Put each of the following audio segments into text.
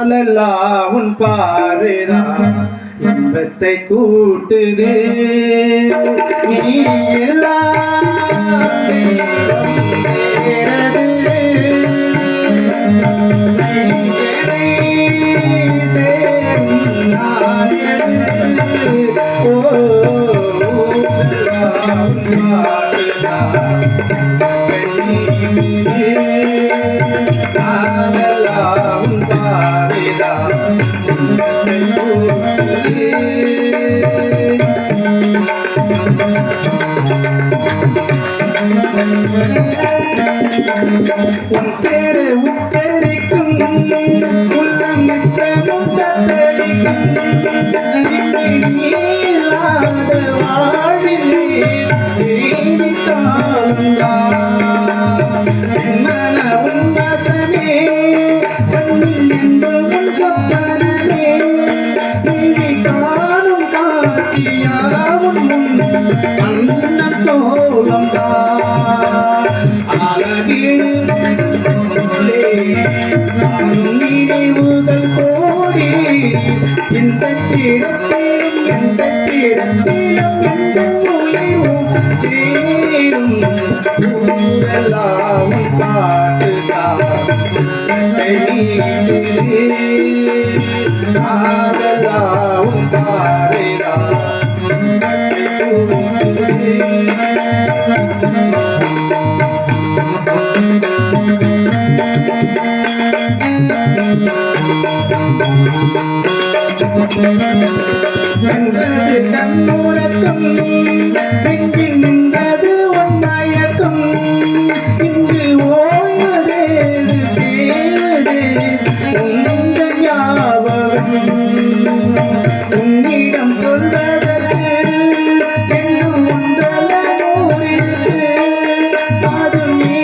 நாளெல்லாம் உன் பார்வைதான் இன்பத்தை கூட்டுது நீ எல்லாம் உன் பேரு உச்சரிக்கும் உள்ளம் நித்தமும் தத்தளிக்கும் இல்லாத வாழ்விலே மனவும் வசமே கண்ணில் என்பவன் சொப்பனமே நீ காணும் காட்சியாவும் அன்னம் கோலம் நினைவுகள் கோடி எந்த பிறப்பிலும் எந்த பிறப்பிலும் எந்த மொழியும் சேரும் எல்லாம் பாட்டுதான் ஆதலாவும் பாறைதான் சென்றது கண்ணுறக்கம் நெஞ்சில் நின்றது உன்மயக்கம் இங்கு ஓய்வதேது தேவதே உந்த ஞாபகம் உன்னிடம் சொல்வதற்கு என்னும் ஒன்றலூரிற்கு அது நீ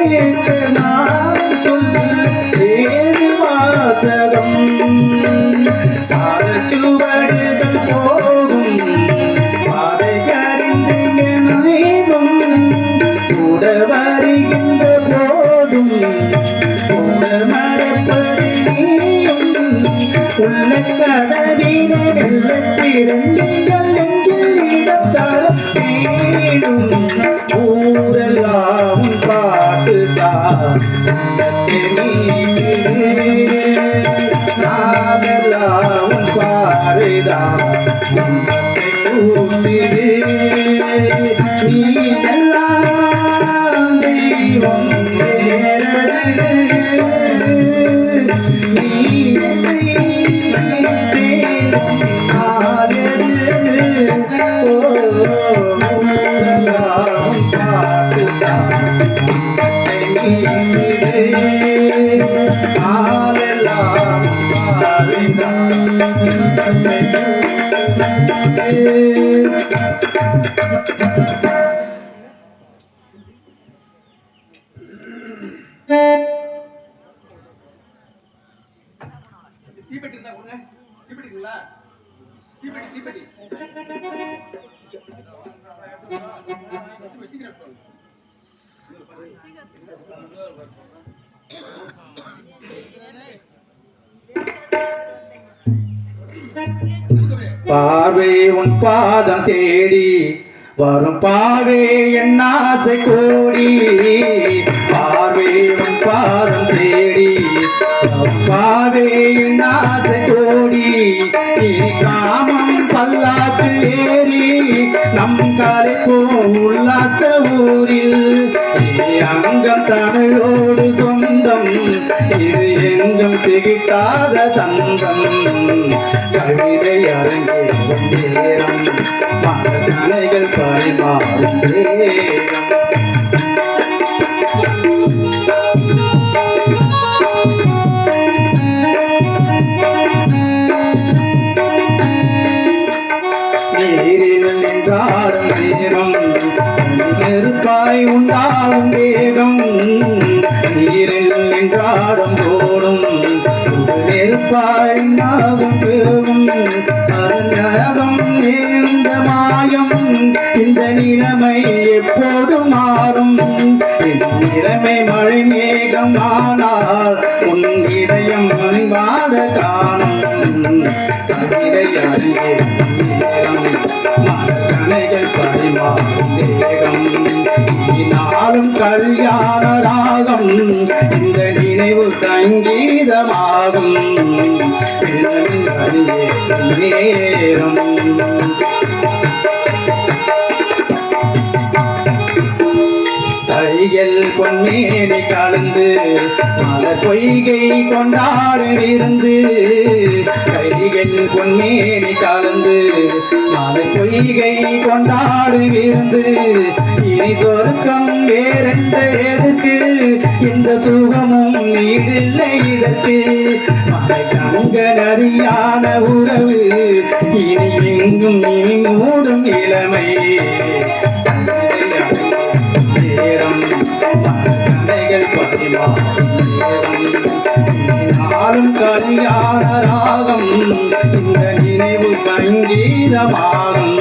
கேட்க நான் சொல்ல ஏது வாசகம் சுவடுகள் போகும் அதை அறிந்து நினைவும் கூட வருகின்ற போதும் கூட மறப்பது நீயும் உள்ள கதவினை வெள்ளத்திறந்தீர்கள் நெஞ்சில் இடத்தால் மேலும் ஊரெல்லாம் பாட்டுதான் நாமெல்லாம் பாரிதான் இன்பத்தை கூட்டிடு நீ எல்லாம் தெய்வம் வேறது நீ சேரும் நாளது பாட்டுதான் ஆவெல்லாம் தீப்பெட்டி இருந்தா கொடுங்க. தீப்பெட்டிங்களா? தீப்பெட்டி பார்வை உன் பாதம் தேடி வரும் பாவே என் ஆசை கோடி பார்வை உன் பாதம் தேடி வரும் பாவே என் ஆசை கோடி காமம் பல்லாக்கு ஏறி நம் கரைப்போம் உல்லாச ஊரில் அங்கம் தமிழோடு சொந்தம் இது எங்கும் திகிட்டாத சந்தம் கவிதை அரங்கேறும் நேரம் மனக்கலைகள் பரிமாறும் நேரம் நீரில் நின்றாடும் நேரம் நெருப்பாய் உண்டாகும் தேகம் நீரில் நின்றாடும் தோடும் நெருப்பாய் உண்டாகும் பேகும் அந்நகம் நேர்ந்த மாயம் இந்த நிலைமை எப்போது மாறும் நிலைமை மழை மேகம் ஆனால் உன் இதயம் காணும் கவிதை அறிவே மனக்கணைகள் பரிமாறும் தேகம் நாளும் கல்யாண ராகம் இந்த நினைவு சங்கீதமாகும் நேரம் கைகள் பொன்மேனி கலந்து மலர் பொய்கை கொண்டாடும் இருந்து கைகள் பொன்மேனி கலந்து மலர் பொய்கை கொண்டாடும் இருந்து இனி சொர்க்கம் வேறென்ற எதற்கு இந்த சுகமும் நீடில்லை இதற்கு மலை கங்க நதியான உறவு இனி எங்கும் நீ மூடும் இளமை நாளும் கல்யாண ராகம் இந்த நினைவு சங்கீதமாகும்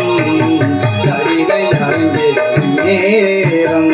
கவிதை அறிவே நேரம்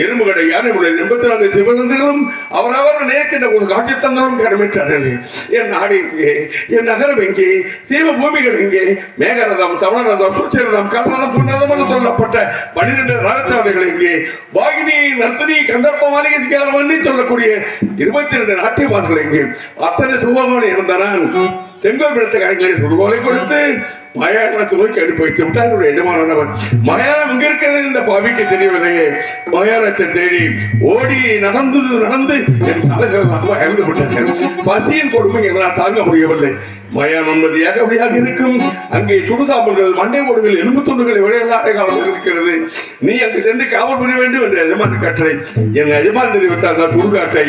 எறும்புகளை யானைகளுடைய 84 சிவனந்திகளும் அவரவர் நேர்கின்ற ஒரு காட்சி தந்தரும் கடமைட்டார்கள். என் நாடு எங்கே, என் நகரம் எங்கே, சீவ பூமிகள் எங்கே, மேகரதம், சமணரதம், சூச்சரதம், கல்வரம் புன்னதம் என்று சொல்லப்பட்ட 12 ராஜசாலைகள் எங்கே, வாகினி, நர்த்தனி, கந்தர்ப்ப மாளிகைக்காரன் பண்ணி சொல்லக்கூடிய 22 நாட்டியவாதிகள் எங்கே, அத்தனை சுகமான இருந்தான். செங்கோல் பிடித்த காரியங்களை சுடுகோலை கொடுத்து மயானத்தை நோக்கி அனுப்பி வைத்து விட்டார் என்னுடைய எஜமானவர். மயானம் இங்க இருக்கிறது இந்த பாவிக்கு தெரியவில்லையே. மயானத்தை தேடி ஓடி நடந்து நடந்து என் காலகட்டமாக இறந்து விட்டேன். பசியின் கொடுமை என்னால் தாங்க முடியவில்லை. மயானம் என்பது அப்படியாக இருக்கும். அங்கே சுடுசாம்பல்கள், மண்டை ஓடுகள், எலும்பு துண்டுகளை விளையாட காலம் இருக்கிறது. நீ அங்கு சென்று காவல் புரிய வேண்டும் என்று எஜமான கட்டளை. என் எஜமான் தெரிவித்தார் அந்த துடுகாட்டை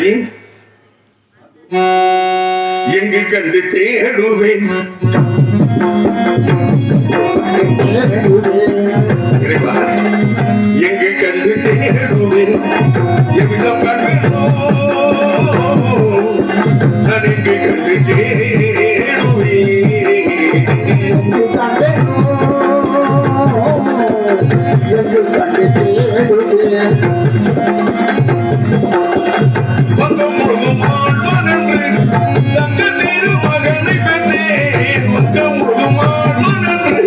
எங்கு கண்டு தேடுவேன் எங்கு கண்டு தேடுவேன் எவ்விதம் கண்டோ நான் எங்கு கண்டு தேடுவேன் வங்கம் முழுதும் ஆழ்வான் என்று தங்க திருமகனை பெற்றேன். வங்கம் முழுதும் ஆழ்வான் என்று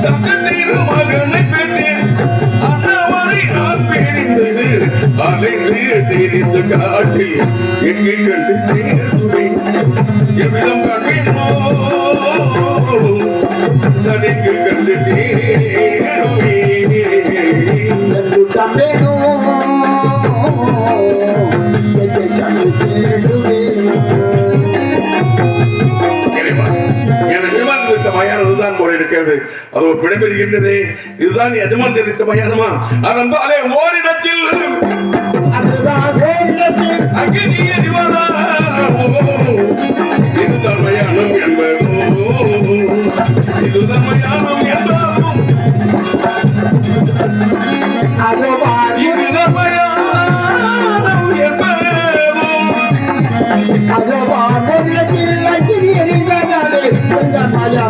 தங்க திருமகனை பெற்றேன். அண்ணவரை நான் பிரிந்தது அலைந்து தெரிந்த காட்டில் எங்கே கண்டு தேடுவேன் எவ்விதம் கண்டோ நான் எங்கு கண்டு தேடுவேன் மயானதுதான் போல இருக்கிறது. அது பிழைபெறுகின்றது. இதுதான் எஜமான் தெரிவித்த மயானமா? அதன்பாலே ஓரிடத்தில் அங்கே நீ இதுதான்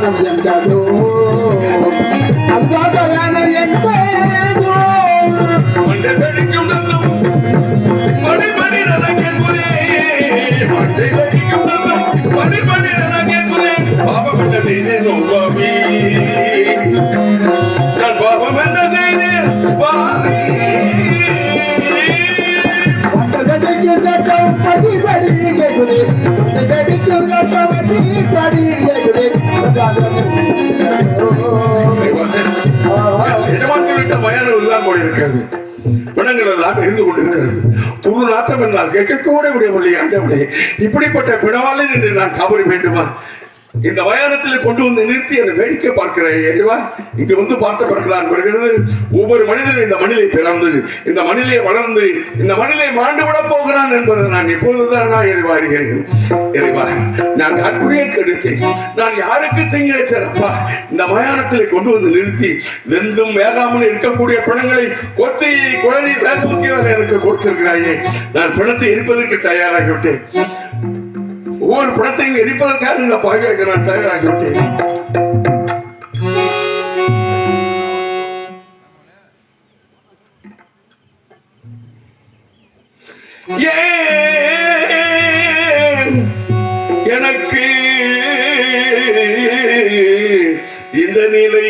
மயானம் என்றதோ அந்த மயானம் என்பதோ மண்டை வெடிக்கும் தந்தம் மணி மணி கேட்குதே மண்டை வெடிக்கும் தந்தம் மணி மணி கேட்குதே பாவம் என்ன நீனே நோவாமி நான் பாவம் என்ன நீனே பாவி படி படி கேக்குதே வெடிக்கும் படி படி கேக்குதே விட்ட மயானம் எல்லாம் போய் இருக்கிறது பிணங்கள் எல்லாம் இருந்து கொண்டிருக்கிறது துரு நாட்டம் என்றால் கேட்கக்கூட முடியவில்லை ஆண்டவனே இப்படிப்பட்ட பிணவாளன் என்று நான் கவரி வேண்டுமா இந்த மயானத்தில் கொண்டு வந்து நிறுத்தி அதை வேடிக்கை பார்க்கிறேன் எரிவா இங்க வந்து பார்த்த பிறகு நான் வருகிறது ஒவ்வொரு மனிதனும் இந்த மண்ணிலே பிறந்து இந்த மண்ணிலே வளர்ந்து இந்த மண்ணிலே மாண்டு விட போகிறான் என்பதை நான் இப்பொழுதுதான் நான் எரிவாருகிறேன் எரிவா நான் யாருக்குரிய கெடுத்தேன் நான் யாருக்கு தீங்கிழைத்தேன் அப்பா இந்த மயானத்தில் கொண்டு வந்து நிறுத்தி வெந்தும் வேகாமல் இருக்கக்கூடிய பிணங்களை கொத்தி குழந்தை வேக முக்கியவரை எனக்கு கொடுத்திருக்கிறாயே நான் பிணத்தை எரிப்பதற்கு தயாராகிவிட்டேன் ஒவ்வொரு படத்தையும் எரிப்பதற்காக இந்த பாவியாக நான் தயாராகிவிட்டேன் எனக்கு இந்த நிலை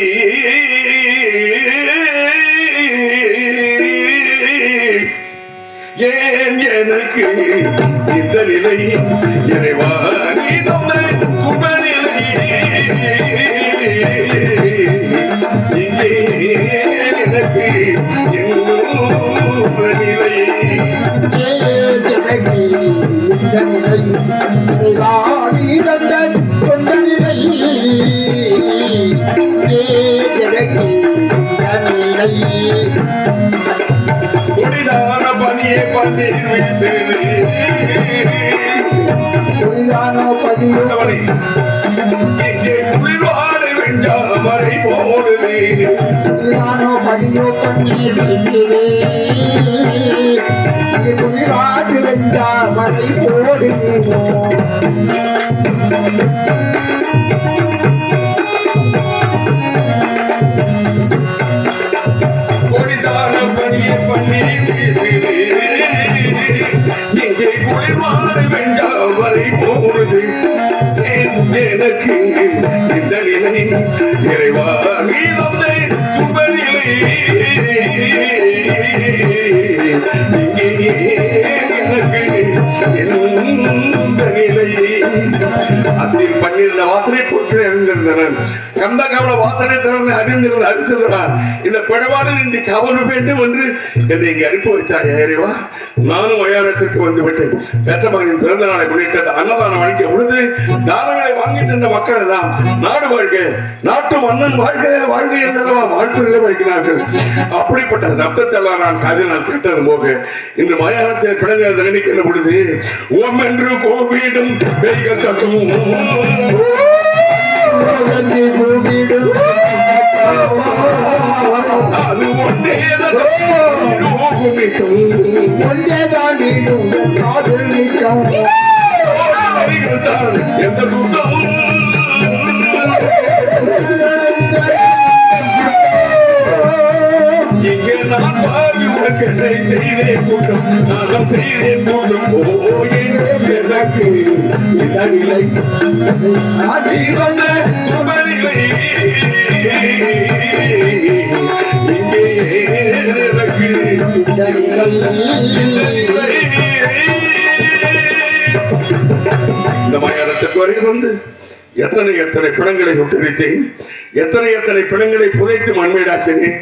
ஏன் எனக்கு இந்த நிலை இறைவா நீ தந்த குணநிலை இங்கே எனக்கு நிலை இந்த நிலை இறைவாணி தந்த கொண்ட நிலை எனக்கு இந்த நிலை கொடிதான பணியை பன்னீர் வீழ்த்தது கொடிதானோ பதியோவனை இங்கே குளிர்வாட வெஞ்சாமரை போடுது கொடிதானோ பதியோ பன்னீர் வீழ்த்தது குளிராட்டு வெஞ்சாமரை போடுதேனோ இங்கே குளிர்வாட வெஞ்சாமரை போடுது எனக்கு இந்த நிலை இறைவா நீ தந்தை துன்பநிலை இங்கே எனக்கு இந்த நிலை அதில் பன்னிருந்த வாசனை போட்டு அறிந்திருந்தனர் கந்த கவல வாசனை திறந்து அறிந்திருந்தார் இந்த பிழவாளன் இன்றைக்கு கவன வேண்டும் என்று என்னை இங்கு அனுப்பி வைத்தார் இறைவா நானும் மயானத்திற்கு வந்து விட்டேன் பெற்ற மகனின் பிறந்த நாளை முன்னிட்டு அன்னதானம் வழங்கிய பொழுது தானங்களை வாங்கிட்டு இருந்த மக்கள் எல்லாம் நாடு வாழ்க நாட்டு மன்னன் வாழ்க வாழ்க என்றெல்லாம் வாழ்த்துறையிலே வைக்கிறார்கள் அப்படிப்பட்ட சப்தத்தெல்லாம் நான் காதில் நான் கேட்டது போக இந்த மயானத்தில் பிள்ளைகள் தகனிக்கின்ற பொழுது ஓம் என்று கோவிடும் பெய்க தட்டும் அது ஒன்றேதான் காதல் நீக்கம் எந்த கூட்டமும் இங்கே நான் பாவி உனக்கு என்னை செய்தேன் கூட்டம் நான் செய்தேன் கூட்டம் போயே எனக்கு இந்த நிலை அதிகந்த சுமநிலை இங்கே எனக்கு இந்த நிலை இந்த மயானத்துக்கு வரையில் வந்து எத்தனை எத்தனை பிணங்களை விட்டுவித்தேன் எத்தனை எத்தனை பிணங்களை புதைத்து மண்மீடாக்கினேன்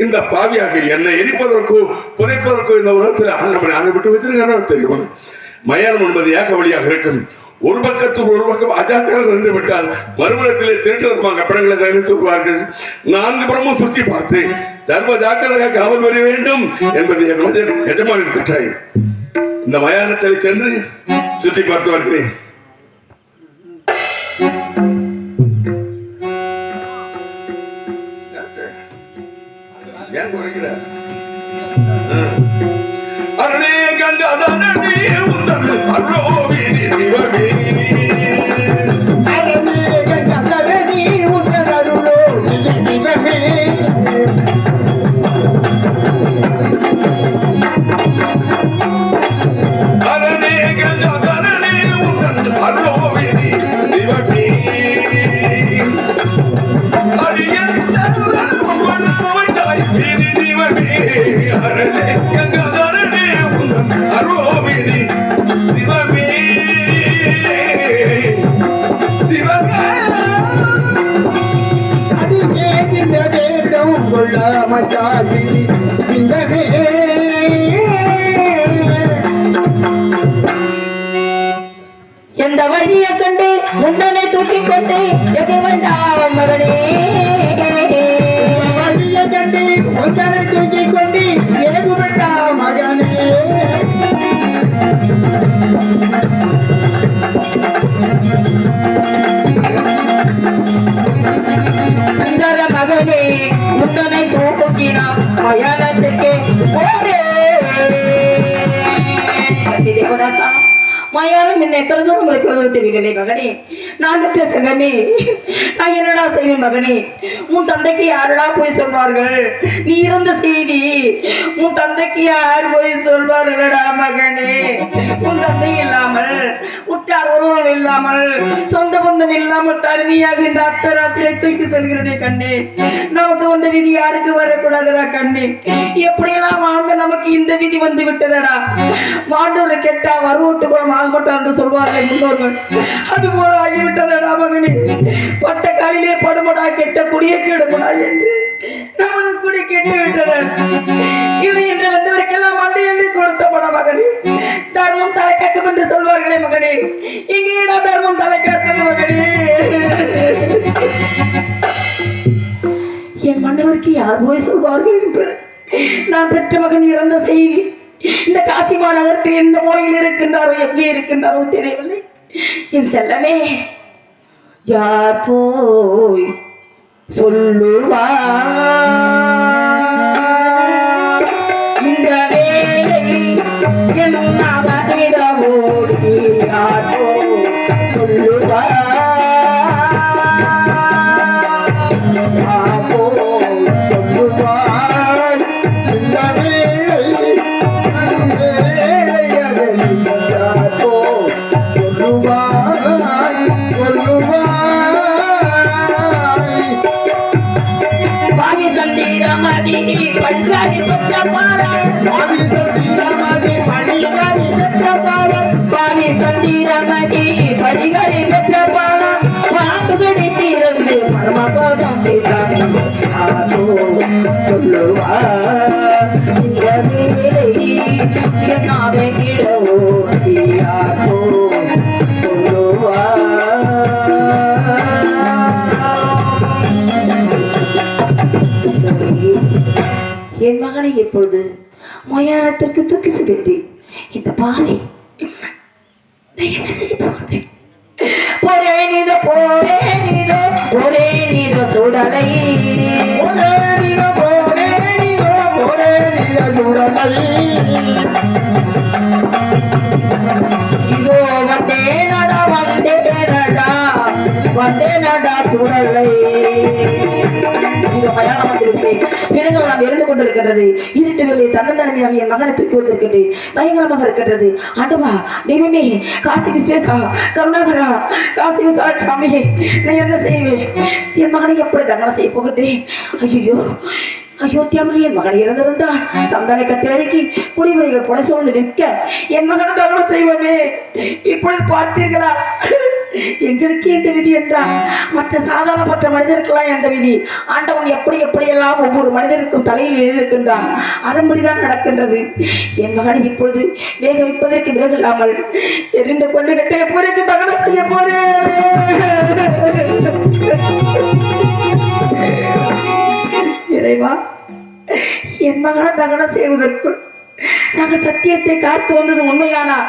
இந்த பாவியாக என்னை எரிப்பதற்கோ புதைப்பதற்கோ இந்த உலகத்தில் ஆண்டவனை அங்கே விட்டு வச்சிருக்கான தெரியும் மயானம் என்பது ஏக வழியாக இருக்கும் ஒரு பக்கத்துக்கு ஒரு பக்கம் அஜாக்கிரதை நின்று விட்டால் மறுபுறத்திலே திருட்டமாக பிணங்களை தயாரித்து வருவார்கள் 4 புறமும் சுற்றி பார்த்து தர்ம ஜாக்கிரதையாக காவல் வர வேண்டும் என்பது என் எஜமானின் கட்டாயம் இந்த மயானத்தில் சென்று சுற்றி பார்த்து வருகிறேன் அருளே கண்ட அதனே உந்தன் அருளோவி சிவமே அருளே கண்ட அதனே விட்டாய் விதி விதமே எந்த வழியை கண்டு முந்தனை தூக்கி கொண்டு எது வேண்டாம் மகனே வழியை கண்டு முந்தனை தூக்கி கொண்டு எது வேண்டாம் மகனே சுந்தர மகனே முந்தனை தூக்கினான் மயானத்திற்கு போரே தேவதாசா மயானம் என்ன எத்தனை தூரம் இருக்கிறதோ தெரியவில்லை மகனே. நான் பெற்ற செல்வமே, நான் என்னடா செய்வேன் மகனே? உன் தந்தைக்கு யாரடா போய் சொல்வார்கள்? நீ இருந்த செய்தி உன் தந்தைக்கு யார் போய் சொல்வார்களடா மகனே? உன் தந்தை இல்லாமல், உற்றார் ஒருவரும் இல்லாமல், சொந்த பந்தம் இல்லாமல் தனிமையாக இந்த அர்த்தராத்திரை தூக்கி செல்கிறனே கண்ணே. நமக்கு வந்த விதி யாருக்கு வரக்கூடாதுடா கண்ணே. எப்படியெல்லாம் வாழ்ந்த நமக்கு இந்த விதி வந்து விட்டதடா. மாண்டோரை கெட்டா வருவோட்டு குளம் ஆக மாட்டான் என்று சொல்வார்கள் முன்னோர்கள். அது போல ஆகிவிட்டதடா மகனே. பட்ட காலிலே படுமடா கெட்ட குடிய கெடுமடா என்று நமது குடி கெட்டு விட்டதடா. இல்லை என்று வந்தவருக்கெல்லாம் மண்டையில் கொடுத்தபடா மகனே. தர்மம் தலை கட்டும் என்று சொல்வார்களே மகனே. இங்கே இடம் தர்மம் தலை கட்டது மகனே. என் மன்னவருக்கு யார் போய் சொல்வார்கள் என்று நான் பெற்ற மகன் இறந்த செய்தி இந்த காசி மாநகரத்தில் எந்த மூலையில் இருக்கின்றாரோ எங்கே இருக்கின்றாரோ தெரியவில்லை. என் செல்லமே, யார் போய் சொல்லுவார் இந்த வேளை என் அவனிடமோடி யார் போய் சொல்லுவார் பஞ்சாதி பெற்ற பாலன் பாவி சந்திரமதி படிகளை பெற்ற பாலன் பாம்புகளை தீர்ந்து பரமபதம் சொல்லுவார் இந்த வேலை என்னாவே கிடவோ யாரோ சொல்லுவார். என் மகனை எப்பொழுது மயானத்திற்கு தூக்கி சென்றேன். இந்த பாறை என்ன செய்ய போகிறேன்? போரே நீதோ போரே நீதோ போரே நீதோ சுடலை போரே நீதோ போரே நீதோ போரே நீதோ சுடலை இதோ வந்தே நடா சுடலை. இந்த மயானம் வந்திருப்பேன். பிறகு நாம் இருந்து கொண்டிருக்கின்றது. இருட்டு வேலையை தன்னந்தனிமையாக என் மகனை தூக்கி வந்திருக்கின்றேன். பயங்கரமாக இருக்கின்றது. ஆண்டவா, தெய்வமே, காசி விஸ்வேசா, கருணாகரா, காசி விசாட்சாமி, நான் என்ன செய்வேன்? என் மகனை எப்படி தண்டனை செய்ய போகின்றேன்? ஐயோ, அயோத்தியாவில் என் மகன் இறந்திருந்தான். சந்தானை கட்டி அடக்கி குடிமொழிகள் கொலை சூழ்ந்து நிற்க என் மகனை தவறு செய்வோமே. இப்பொழுது பார்த்தீர்களா, எங்களுக்கு எந்த விதி என்றால் மற்ற சாதாரணப்பட்ட மனிதருக்கெல்லாம் எந்த விதி. ஆண்டவன் எப்படி எப்படியெல்லாம் ஒவ்வொரு மனிதருக்கும் தலையில் எழுதியிருக்கின்றான். அதன்படிதான் நடக்கின்றது. என் மகனை இப்பொழுது வேக வைப்பதற்கு விலகு இல்லாமல் எரிந்து கொண்டு கட்டைய போருக்கு தகவல் செய்ய போறேன். இறைவா, என் மகனை தகனம் செய்வதற்குள் நாங்கள் சத்தியத்தை காத்து வந்தது உண்மையானா?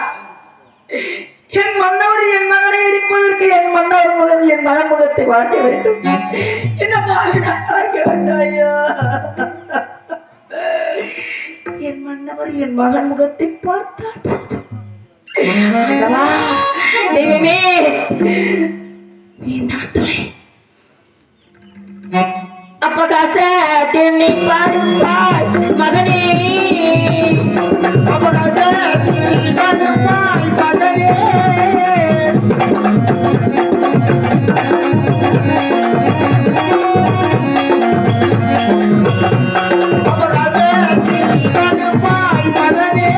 என் மன்னவர் என் மகனை எரிப்பதற்கு என் மன்னவர் முகத்தை என் மகன் முகத்தை பார்க்க வேண்டும். என்ன பார்க்க வேண்டாயா? என் மன்னவர் என் மகன் முகத்தை பார்த்தால் போதும். தெய்வமே, வேண்டாம் துணை. அப்பகாசத்தில் நீ பாடுவாய் மகனே, அப்பகாசத்தில் நீ பாடுவாய் மகனே. அப்பகாசத்தில் நீ பாடுவாய் மகனே.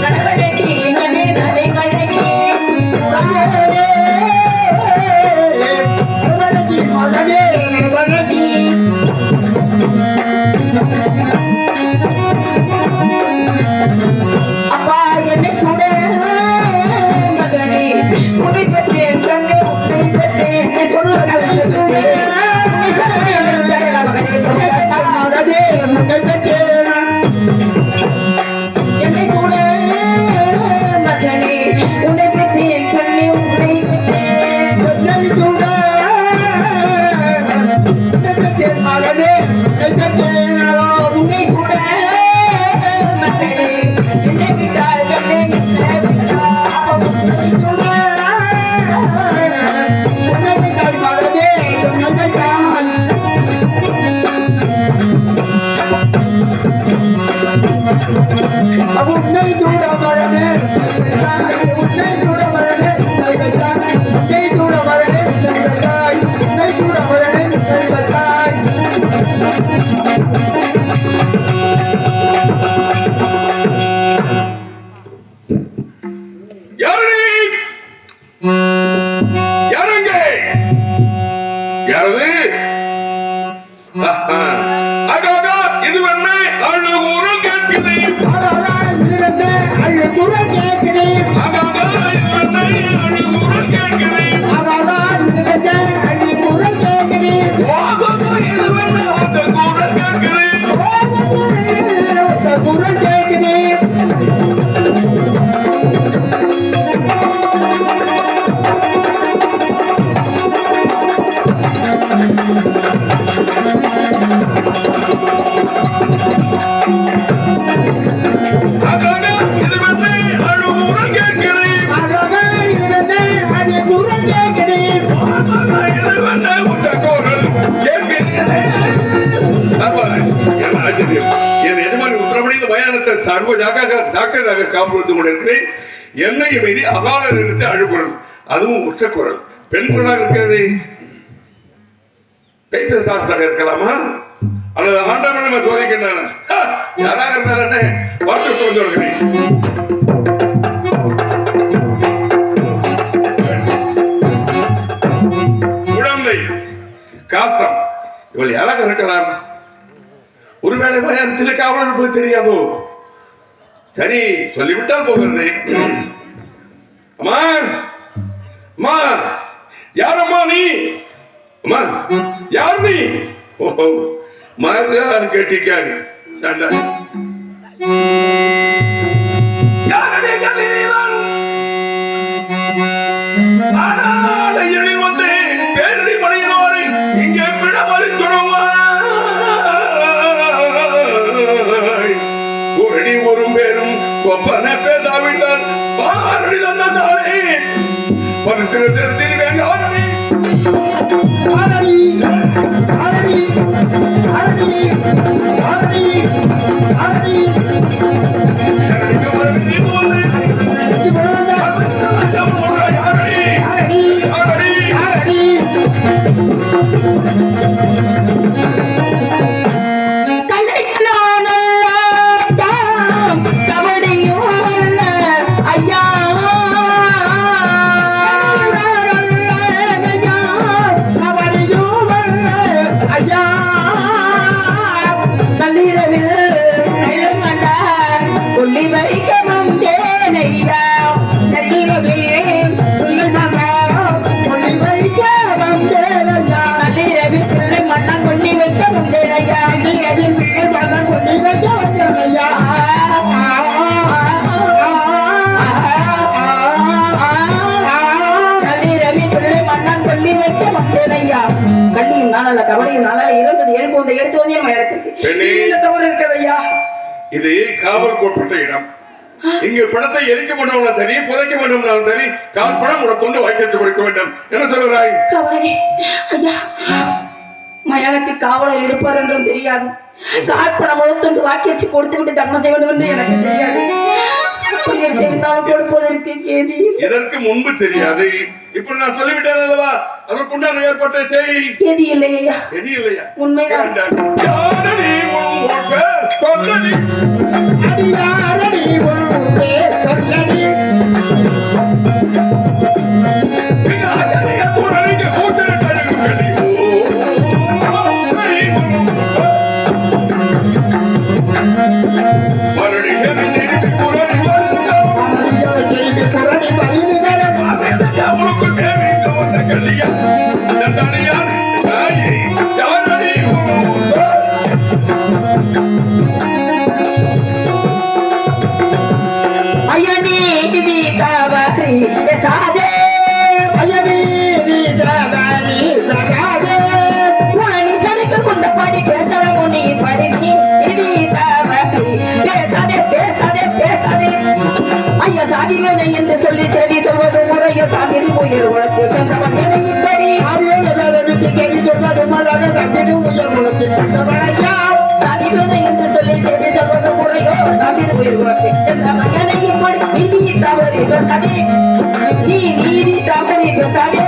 நடவடிக்கை நடி நடி கழகி மகனே வணங்கி அப்பா என்னை சுட மகனே உன்னை பெற்றேன் கண்ணே உன்னை பெற்றேன் என்னை சொல்லுங்கள் உன்னை சொல்லுங்கள் மகனே மகன் என்னை சுட மகனே உன்னை பெற்றேன் கண்ணே உன்னை பெற்றேன் மகனே உன்னை சுட மகனே என்னை விட்டால் கண்ணே என்னை விட்டால் உன்னை தூர மரணே உன்னை தூர மரணே உன்னை தூர மரணே உன்னை தூர மரணே யாரடி யாருங்க யாரது ஆகா இது என்ன அழுகுறு கேட்குது அழுகுற கேட்கிறேன் ஆகா இது என்ன அழுகுறு கேட்குது அழுகுற கேட்கிறேன் இது என்ன அந்த குரல் கேட்குது குரல் கேட்கிறேன் ஆகா இது என்ன அழுகுறு கேட்குது குரல் கேட்கிறேன் என்னை மீறி அகால நிறுத்தி அழுகுரல் அதுவும் உச்ச குரல் பெண் குரலாக இருக்கிறது கைத்த சாஸ்திரம் இருக்கலாமா அல்லது ஆண்டவன் நம்ம சோதிக்கின்றன யாராக இருந்தாலே பார்த்து சொல்கிறேன் குழந்தை காசம் இவள் யாராக இருக்கலாம் ஒருவேளை பயணத்தில் காவலர் இருப்பது தெரியாதோ சரி சொல்லிவிட்டால் போகிறது அம்மா அம்மா யாரம்மா நீ அம்மா யார் நீ ஓஹோ மகா கெட்டிக்காரி சண்டை யாரடி கல்லினீதான் ஆனாத எழில் வந்து பேரடி மணியினோரை இங்கே விடமறி ஒரடி ஒரு பேரும் ஒப்பன பேசாவிட்டால் பாரடி தந்தாலே பரிசுரத்தில் வேண்டாம் ஆரடி ஆரடி ஆரடி ஆரடி ஆரடி இது காவல் கோட்பட்ட இடம். இங்கு பணத்தை எரிக்க வேண்டும் சரி, புதைக்க வேண்டும் சரி, கால் பணம் உனக்கு வாய்க்கெட்டு கொடுக்க வேண்டும். என்ன சொல்கிறாய்? காவலரே, ஐயா, மயானத்தில் காவலர் இருப்பார் என்றும் தெரியாது. காற்பணம் முழுத்துண்டு வாக்கியச்சு கொடுத்து விட்டு தர்மம் செய்ய வேண்டும் என்று எனக்கு தெரியாது. தெரிந்தாலும் கொடுப்பதற்கு கேதி இதற்கு முன்பு தெரியாது. இப்ப நான் சொல்லிவிட்டேன் அல்லவா, அதற்குண்டான ஏற்பாட்டை செய். கேதி இல்லையா? கேதி இல்லையா? உண்மைதான். அடியாரடி உன் தவறி பேசாதே உனி சனிக்கு கொண்ட பாடி பேசலாம் உன்னை படி நீ தவறி பேசாதே பேசாதே பேசாதே ஐயா சாதி வேலை என்று சொல்லி செடி சொல்வது முறையோ சாதி உயிர் உலகத்தில் சென்றவன் என இப்படி சாதி வேலை என்று சொல்லி செடி சொல்வது முறையோ சாதி உயிர் உலகத்தில் சென்றவன் என இப்படி நீதி தவறி பேசாதே நீ நீதி தவறி பேசாதே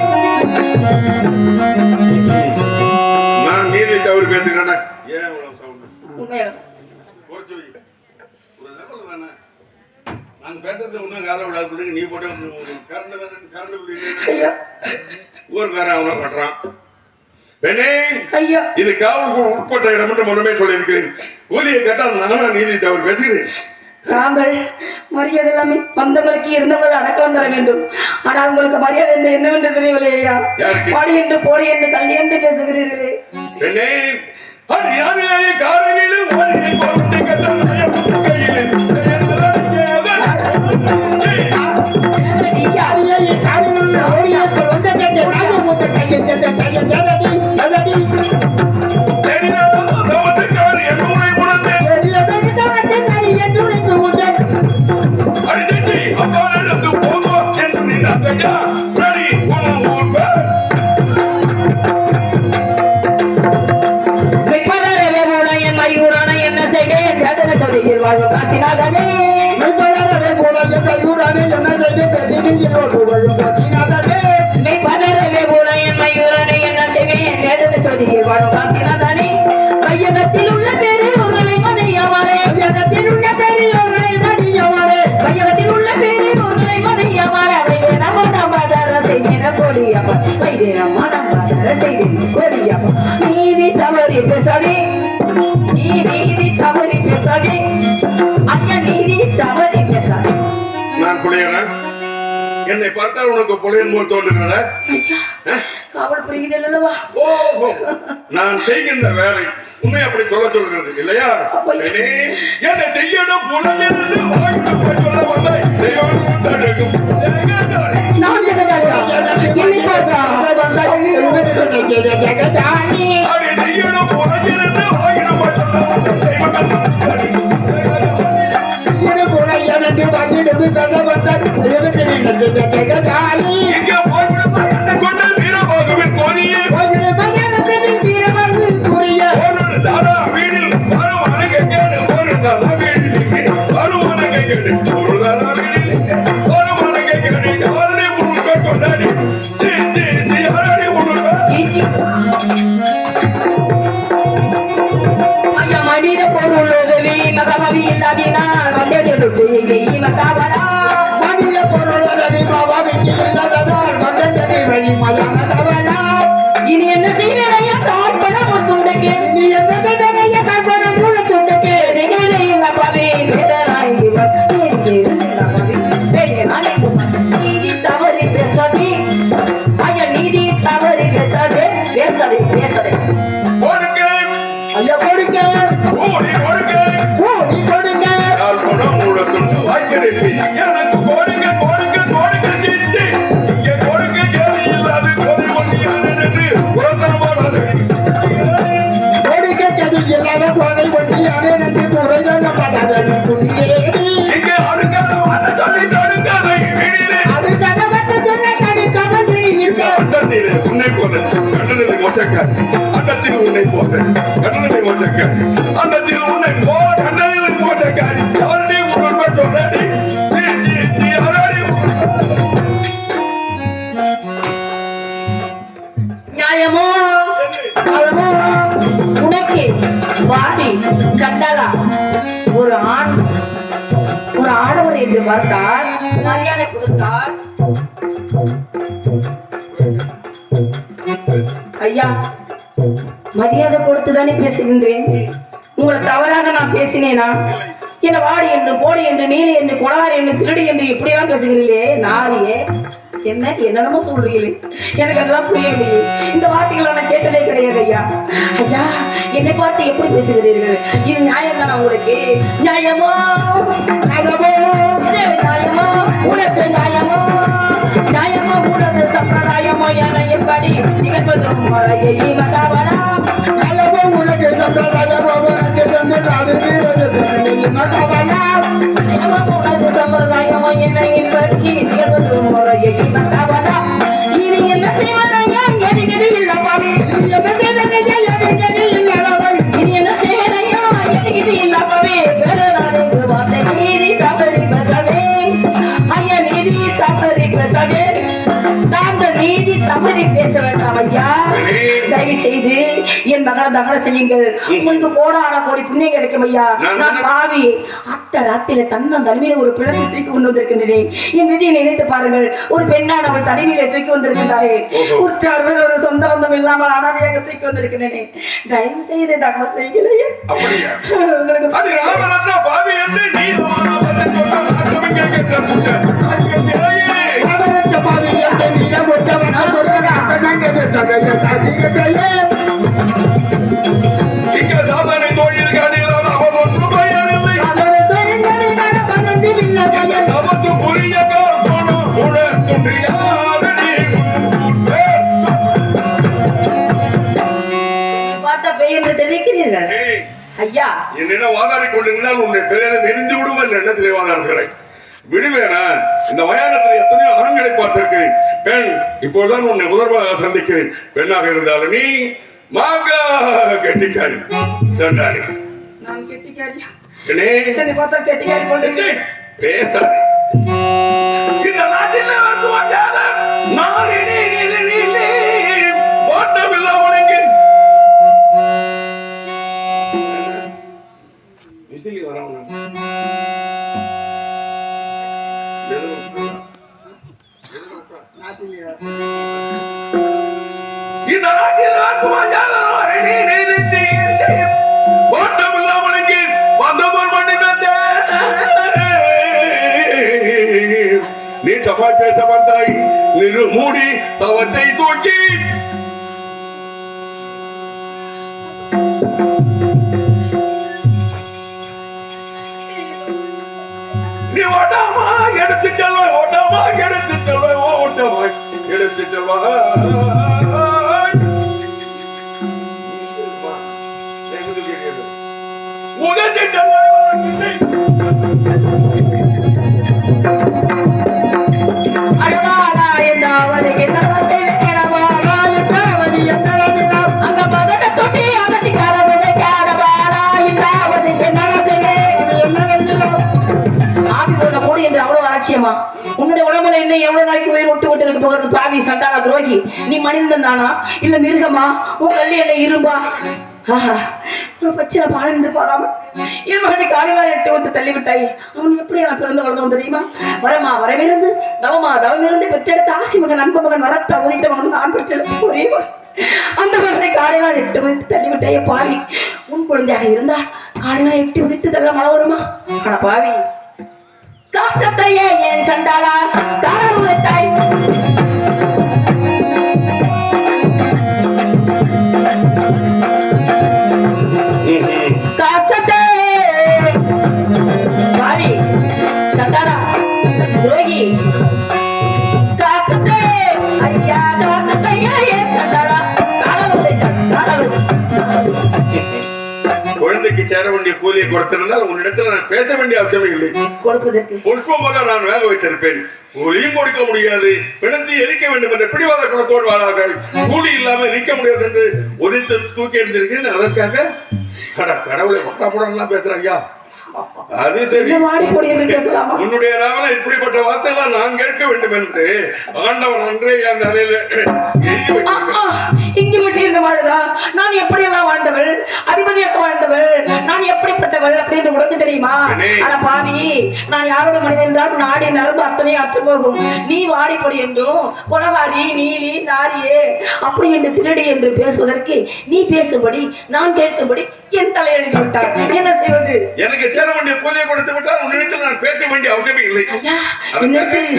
நான் நீதி தவறு பேசுகிறேன் ஏன் இவ்வளவு சவுண்ட் உண்மையா போச்சு வை. ஒரு லெவல் தானே நான் பேசுறது ஒன்றும் கால விடாது பிள்ளைங்க நீ போட்டு கரண்ட் ஐயா ஊருக்காரன் அவனை பண்றான் பெண்ணே ஐயா இது காவலுக்கு உட்பட்ட இடம் என்று முன்னமே சொல்லியிருக்கிறேன் கூலியை கேட்டால் நானா நீதி தவறு பேசுகிறேன் தாங்கள் மரியாதை எல்லாமே வந்தவங்களுக்கு இருந்தவர்கள் அடக்கம் தர வேண்டும் ஆனால் உங்களுக்கு மரியாதை என்று என்னவென்று தெரியவில்லை ஐயா யாருக்கு? பாடி என்று போடி என்று கல்வி என்று பேசுகிறீர்களே பெண்ணே அது யாரையே காலையிலே ஓடியை கொண்டு கட்டால் கையிலே என்ன செய்வேன் வேதனை சொல்லுகிறேன் வாழ்வு காசிநாதனே மெய் பதறவே போல என் மயூரனை என்ன செய்வேன் வேதனை சொல்லுகிறேன் வாழ்வு காசிநாதனே மையகத்தில் உள்ள பேரு உங்களை மனையவாரே மையகத்தில் உள்ள பேரு உங்களை மனையவாரே மையகத்தில் உள்ள பேரு உங்களை மனையவாரே வைதே நம நமதர செய்தின கோடியப்பா வைதே நம நமதர செய்தின கோடியப்பா நீதி தவறி பேசாதே நீதி தவறி பேசாதே ஐயா நீதி தவறி பேசாதே நான் புலையறேன் என்னை பார்த்தால் உனக்கு புலையன் போல் தோன்றுகிறதா ஐயா காவல் புரிகிறேன் அல்லவா ஓஹோ நான் செய்கின்ற வேலை உண்மை அப்படி சொல்கிறது இல்லையா பெண்ணே, என்னை செய்யணும் புலையிலிருந்து வாய்ப்பு போய் சொல்ல வந்தாய் தெய்வம் தடுக்கும் நான் ஜெகதாளியா என்னை பார்த்தா ஜெகதாளி அதை செய்யணும் புலையிலிருந்து வாய்ப்பு போய் சொல்ல வந்தாய் தெய்வம் இங்கே போய்விடும் கொண்டு வீரபாகுவின் கோரியே ஒரு தாரா வீடில் வருமான கேட்கேன் ஒரு தாரா வீடில் வருமான கேட்கேன் ஒரு தாரா வீடில் வருமான கேட்கேன் யாரடி உருக்க கொண்டாடி யாரடி உருக்க சீச்சி ஐயா மனித பொருள் உதவி மகபவி இல்லாதினால் வந்தெடுத்து இங்கே மகாவரா மனித பொருள் உதவி மகபவி இல்லாததால் வந்தெடுத்து வழி மயானதவனா இனி என்ன செய்வேன் ஐயா தாழ்பணம் துண்டக்கு இனி என்ன செய்வேன் ஐயா தாழ்பணம் துண்டக்கு நெகிழே இல்ல பவி பேதனாய் நீதி தவறி பேசாதே ஐயா நீதி தவறி பேசாதே பேசாதே பேசாதே கொடுக்கிறேன் ஐயா கொடுங்க ஓடி கொடுக்கிறேன் ஓடி கொடுங்க யார் பணம் உடத்துண்டு வாய்க்கிறேன் எனக்கு கொடுங்க கொடுங்க கொடுங்க சிரிச்சு இங்கே கொடுங்க கேள்வி இல்லாது கோரி ஒன்று யாரென்று புறத்தனம் போடாது கொடுக்க கதி இல்லாத போதை ஒட்டி அனைத்து முறையாக படாத குடியேறி இங்கே அடுக்காத வார்த்தை சொல்லி தடுக்காத வீடிலே அது கனவத்தை சொன்ன கடிக்காம விழுகின்ற அண்டத்தில் உன்னை போல கண்டதில்லை மொச்சக்க அண்டத்தில் உன்னை போல கண்டதில்லை மொச்சக்க அண்டத்தில் உன்னை போ கண்டதில்லை மொச்சக்க யாரடி உண்மை சொல்லாடி யாரடி நியாயமோ உனக்கு வாடி கண்டலா ஒரு ஆடவர் என்று பார்த்தால் மரியாதை கொடுத்தால் ஐயா மரியாதை கொடுத்துதானே பேசுகின்றேன் உங்களை தவறாக நான் பேசினேனா என்ன வாடி என்று போடி என்று நீலி என்று கொடாரி என்று திருடி என்று இப்படியெல்லாம் பேசுகிறீங்களே நாரியே என்ன என்னென்னமோ சொல்றீங்களே, எனக்கு அதெல்லாம் புரியலையே. இந்த வார்த்தைகளை நான் கேட்டதே கிடையாது ஐயா. ஐயா, என்னை பார்த்து எப்படி பேசுகிறீர்கள்? இது நியாயம் தானே உங்களுக்கு? நியாயமோ இது நியாயமோ? உனக்கு நியாயமோ? நியாயமோ உனது சம்பிரதாயமோ என எப்படி நிகழ்வதும் மழையை மட்டாவனா? நியாயமோ உனக்கு சம்பிரதாயமோ மட்டாவனா? நியாயமோ உனது சம்பிரதாயமோ என எப்படி நிகழ்வதும் மழையை மட்டாவனா? இது என்ன செய்வதையா? எதுக்கடி இல்லப்பா? இது என்ன செய்வதையா? எதுக்கடி இல்லப்பாவே? வேற நாடு வார்த்தை நீதி தவறி பேசவே. ஐயா, நீதி தவறி பேசவே. தாங்கள் நீதி தவறி பேச வேண்டாம் ஐயா. தயவு செய்து என் மகளை தகன செய்யுங்கள். உங்களுக்கு கோடான கோடி புண்ணியம் கிடைக்கும் ஐயா. நான் பாவி அத்த ராத்திரில தன்னன் தனிமையில ஒரு பிளத்தை தூக்கி கொண்டு வந்திருக்கின்றேன். என் விதியை நினைத்து பாருங்கள். ஒரு பெண்ணானவள் தனிமையில தூக்கி வந்திருக்கின்றாரே. உற்றார்கள் ஒரு சொந்த பந்தம் இல்லாமல் அனாதையாக தூக்கி வந்திருக்கின்றேன். தயவு செய்து தகன செய்யலையே. உங்களுக்கு தெரிவிக்கிறீர்கள் ஐயா. என்னிடம் வாதாடி கொண்டிருந்தால் உன்னை பிறரை நெறிந்து விடும் என்ற எண்ணத்திலே வாதாடுகிறேன். விடுவேனா? இந்த மயானத்தில் எத்தனையோ ஆண்களை பார்த்திருக்கிறேன். பெண், இப்போதுதான் உன்னை முதல்வராக சந்திக்கிறேன். பெண்ணாக இருந்தாலும் நீ மாங்கா கெட்டிக்காரி சென்றாரி. நான் கெட்டிக்காரியா? என்னை பார்த்தா கெட்டிக்காரி போல பேசாதே. இந்த நாட்டில் வந்து வாங்காத நாரினே ஓட்டமில்லா உனக்கு விசிலி வரவங்க இந்த நாட்டில் வந்து வாங்காத நாரினே ஓட்டமில்லா உனக்கு வந்ததோர் மண்ணினத்தே நீ தப்பாய் பேச வந்தாய். நிறு மூடி தவத்தை தூக்கி நீ ஓட்டாமா எடுத்து செல்வாய். ஓட்டாமா எடுத்து செல்வாய். ஓட்டமாய் எடுத்து செல்வாய். உதவி செல்வாய். அடவாடா என்றாவது என்னவதை கிடவாடா என்றாவது என்னவதை அங்க பதக்க தொட்டி அதட்டி கரவதை காடவாடா என்றாவது என்னவதை ஆவி போன மூடி என்று அவ்வளவு அலட்சியமா? உன்னுடைய உடம்புல என்ன எவ்வளவு நாளைக்கு உயிர் விட்டு விட்டு இருக்கு போகிறது? பாவி சண்டாள துரோகி, நீ மனிதன் தானா இல்ல மிருகமா? உன் கல்வி என்ன இரும்பா? ஒரு பச்சில பாலம் என்று பாராமல் என் மகனை காலையில 8 வந்து தள்ளிவிட்டாய். அவன் எப்படி நான் பிறந்து வளர்ந்தவன் தெரியுமா? வரமா வரமிருந்து தவமா தவமிருந்து பெற்றெடுத்த ஆசி மகன் அன்பு மகன் வரத்த உதித்த மகன் நான் பெற்றெடுத்து ஒரே மகன். அந்த மகனை காலையில 8 உதித்து தள்ளிவிட்டாயே பாவி. உன் குழந்தையாக இருந்தா காலையில 8 உதித்து தள்ள மழை வருமா? ஆனா பாவி, கஷ்டத்தையே ஏன் சண்டாளா காரணம் விட்டாய். பாவி சண்டாளா துரோகி காக்கத்தே ஐயா காக்கத்தையே ஏன் சண்டாளா காரணம் விட்டாய். குழந்தைக்கு சேர வேண்டிய கூலியை கொடுத்திருந்தால் உன்னிடத்தில் நான் பேச வேண்டிய அவசியம் இல்லை. கொடுப்பதற்கு புஷ்பம் போல நான் வேக வைத்திருப்பேன். கூலியும் கொடுக்க முடியாது, பிணத்தை எரிக்க வேண்டும் என்ற பிடிவாத குணத்தோடு வாழார்கள். கூலி இல்லாமல் எரிக்க முடியாது என்று உதைத்து தூக்கி இருந்திருக்கேன். அதற்காக கடவுளை பட்டாப்புடன்லாம் பேசுறாங்க. அது சரி, உன்னுடைய நாவல இப்படிப்பட்ட வார்த்தைகள் நான் கேட்க வேண்டும் என்று ஆண்டவன் அன்றே அந்த அறையில இங்கு விட்டு வாழ்தா? நான் எப்படி எல்லாம் வாழ்ந்தவள், அதிபதியாக வாழ்ந்தவள், நான் எப்படிப்பட்டவள் அப்படின்னு உடனே தெரியுமா? ஆனா பாவி, நான் யாரோட மனைவி என்றால் நாடி நரம்பு அத்தனை அற்று போகும். நீ வாடிப்பொடி என்றும் கொலகாரி நீலி நாரியே அப்படி என்று திருடி என்று பேசுவதற்கு நீ பேசும்படி நான் கேட்கும்படி என் தலை எழுதி விட்டார். என்ன செய்வது? எனக்கு சேர வேண்டிய பூஜை கொடுத்து விட்டால் உன்னிடத்தில் நான் பேச வேண்டிய அவசியமே இல்லை. ஐயா, என்னிடத்தில்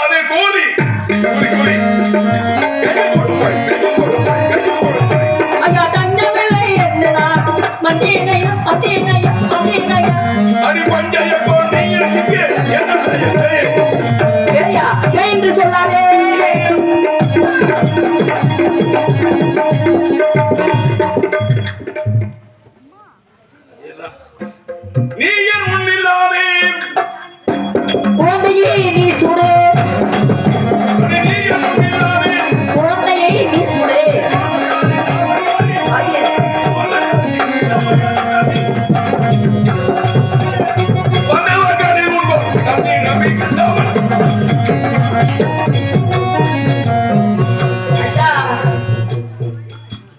அதே கூலி ஐயா தஞ்சமில்லை என்று நான் மத்தியனையா மத்தியனையா மத்தியனையா அடி பஞ்சாய வேறையா என்று சொல்லாதே. நீ என் முன்னில்லாதே குழந்தையை நீ சுடு, நீ என் முன்னில்லாதே குழந்தையை நீ சுடு.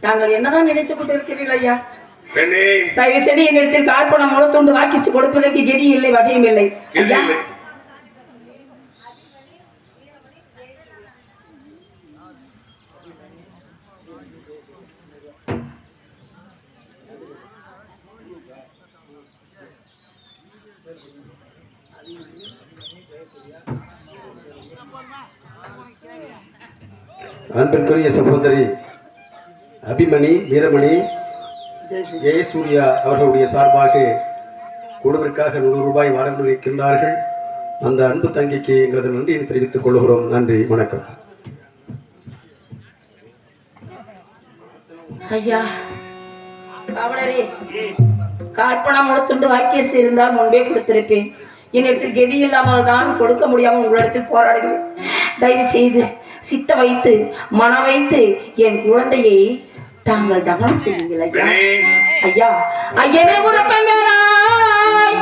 தாங்கள் என்னதான் நினைத்துக் கொண்டிருக்கிறீர்கள் ஐயா? தயவு செய்து என்னிடத்தில் கார்பணம் முழத்துண்டு வாக்கிச்சு கொடுப்பதற்கு கெதியும் இல்லை வகையும் இல்லை. அன்பிற்குரிய சகோதரி அபிமணி வீரமணி ஜெயசூர்யா அவர்களுடைய சார்பாக குழுவிற்காக 100 ரூபாய் வழங்கியிருக்கின்றார்கள். அந்த அன்பு தங்கிக்கு எங்களது நன்றியை தெரிவித்துக் கொள்கிறோம். நன்றி, வணக்கம். ஐயா காவலரே, கார்பணம் முழத்துண்டு வாக்கியசு இருந்தால் முன்பே கொடுத்திருப்பேன். என்னிடத்தில் கெதி இல்லாமல் தான் கொடுக்க முடியாமல் உங்களிடத்தில் போராடுகிறேன். தயவு செய்து சித்த வைத்து மன வைத்து என் குழந்தையை தாங்கள் தகனம் செய்யுங்கள் ஐயா. ஐயா ஐயனே உறப்பங்கனாய்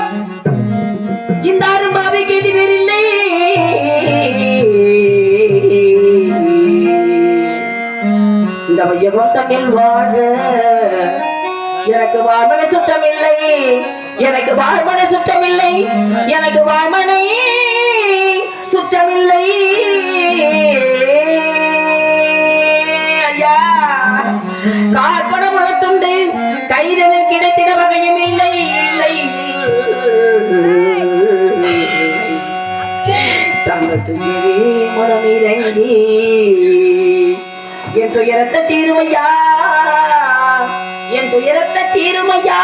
இந்த அரும்பாவை கெதி வேறில்லை. இந்த வையகம் தமிழ் வாழ எனக்கு வாழ்மனை சுத்தமில்லை, எனக்கு வாழ்மனை சுத்தமில்லை, எனக்கு வாழ்மனை சுத்தமில்லை. ஐயா கார்பணம் உழைத்துண்டு கைதனில் கிடைத்திட வகையும் இல்லை இல்லை. தங்கள் துயரே மனமிறங்கி என் துயரத்தை தீருமையா, என் துயரத்தை தீருமையா,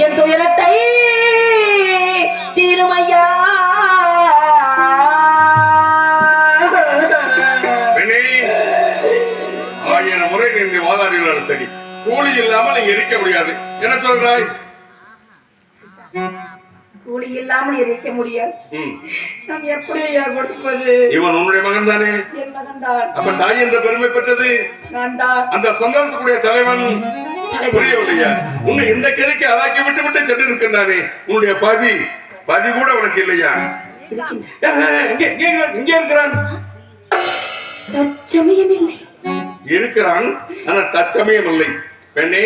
என் துயரத்தை தீருமையா. முறை நின்று வாதாடிகள் சரி, கூலி இல்லாமல் நீங்க இருக்க முடியாது. என்ன சொல்றாய்? கூலி இல்லாமல் இருக்க முடியாது. நாம் எப்படி கொடுப்பது? இவன் உன்னுடைய மகன் தானே? என் மகன் தான். அப்ப தாய் என்ற பெருமை பெற்றது நான் தான். அந்த சொந்தத்துக்குரிய தலைவன் புரியவில்லையா? உன்னை இந்த கிழக்கு அதாக்கி விட்டு விட்டு சென்று இருக்கின்றானே, உன்னுடைய பதி கூட உனக்கு இல்லையா? இங்கே இருக்கிறான், தற்சமயம் இல்லை. இருக்கிறான் ஆனா தற்சமயம் இல்லை. பெண்ணே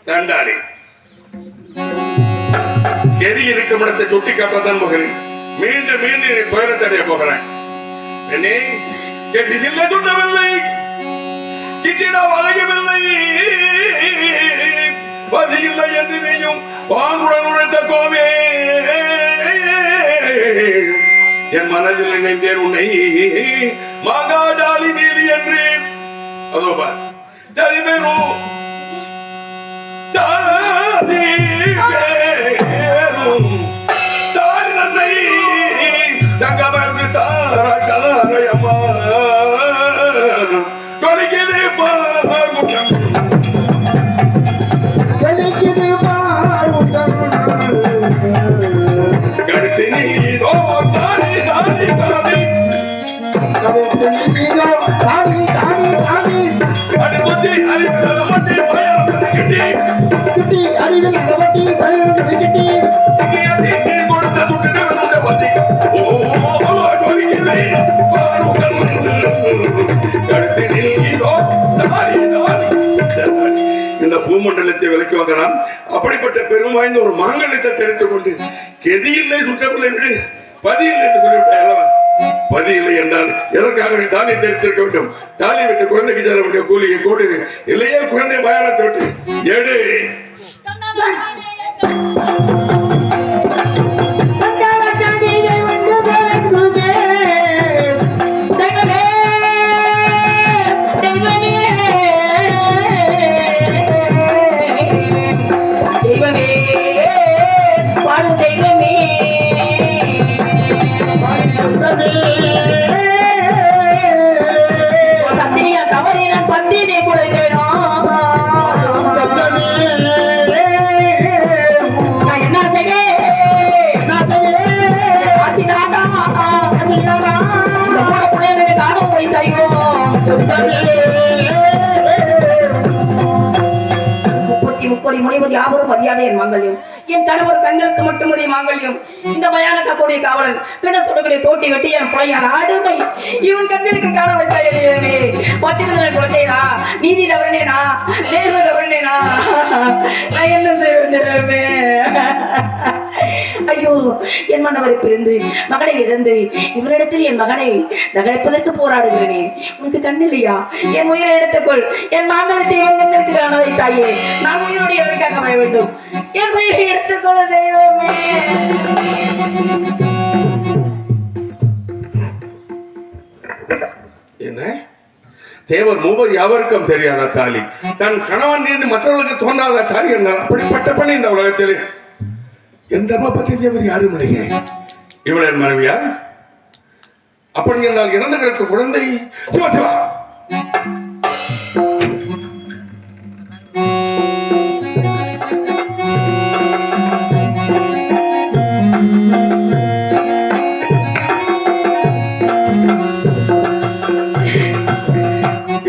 தண்டாடி கெரி இருக்கும் இடத்தை சுட்டி காட்டத்தான் போகிறேன். மீண்டும் மீண்டும் நீ துயரத்தடைய போகிறேன். பெண்ணே கெட்டில்லை துண்டவில்லை, கிட்டிடா வழங்கவில்லை, பதியில்லை என்று நீயும் பாங்குடன் உழைத்த கோவே. என் மனதில் நினைந்தேன் உன்னை மகாஜாலி நீதி என்று. அதோ பார் ஜாலி பேரும் ஜாலி பேரும் தாய் நன்னை தங்கமர்ந்து தாராயம்மா கொலைக்கிறே பாருடம் கொலைக்கிறே பாருடம் கருத்து நீதோ தாரி தாரி தாரி கருத்து நீதோ தாரி தாரி தாரி அடி குட்டி அறிவியல் மட்டி பயணம் கிட்டி குட்டி அறிவியல் மட்டி பயணம் கிட்டி நீ கொடுத்த துட்டு வந்து பத்தி ஓ கொலைக்கிறே பாருடம் கருத்து நீதோ தாரி தாரி இந்த பூமி பூமண்டலத்தை விலக்கி வாங்கலாம். அப்படிப்பட்ட பெரும் வாய்ந்த ஒரு மாங்கல்யத்தை தெரித்துக் கொண்டு கெதியில்லை சுற்றமில்லை விடு பதியில்லை என்று சொல்லிவிட்டாய் அல்லவா? பதியில்லை என்றால் எதற்காக நீ தாலியை தெரித்திருக்க வேண்டும்? தாலியை விட்டு குழந்தைக்கு தர வேண்டிய கூலியை கூடு, இல்லையே குழந்தை மயானத்தை விட்டு எடு. முனிவர் யாவரும் மரியாதை என் மாங்கல்யம், என் கணவர் கண்களுக்கு மட்டும் ஒரு மாங்கல்யம். இந்த மயான காக்கூடிய காவலன் பின்ன சுடுகளை தோட்டி வெட்டி என் புலையான ஆடுமை இவன் கண்களுக்கு காண வைத்தாயே. பத்திரங்களை குழந்தைனா நீதி தவறினேனா நேர்வு தவறினேனா நான் என்ன செய்வேன்? ஐயோ, என் மன்னவரை பிரிந்து மகனை இழந்து இவரிடத்தில் என் மகனை நகர்ப்பதற்கு போராடுகிறேன். உனக்கு கண்ணில்லையா? என் உயிரை எடுத்துக்கொள். என் மாங்கலத்தை இவன் கண்களுக்கு காண வைத்தாயே. நான் உயிரோடு எதற்காக வர வேண்டும்? என் உயிரை எடுத்துக்கொள்ள தெய்வமே. என்ன தேவர் மூவர் யாவருக்கும் தெரியாத தாலி, தன் கணவன் என்று மற்றவர்களுக்கு தோன்றாத தாலி என்றால் அப்படிப்பட்ட பணி இந்த உலகத்தில் என் தர்ம பத்தி தேவர் யாரும் இல்லையே. இவள் என் மனைவியா? அப்படி என்றால் இறந்து கிடக்கும் குழந்தை சிவசிவா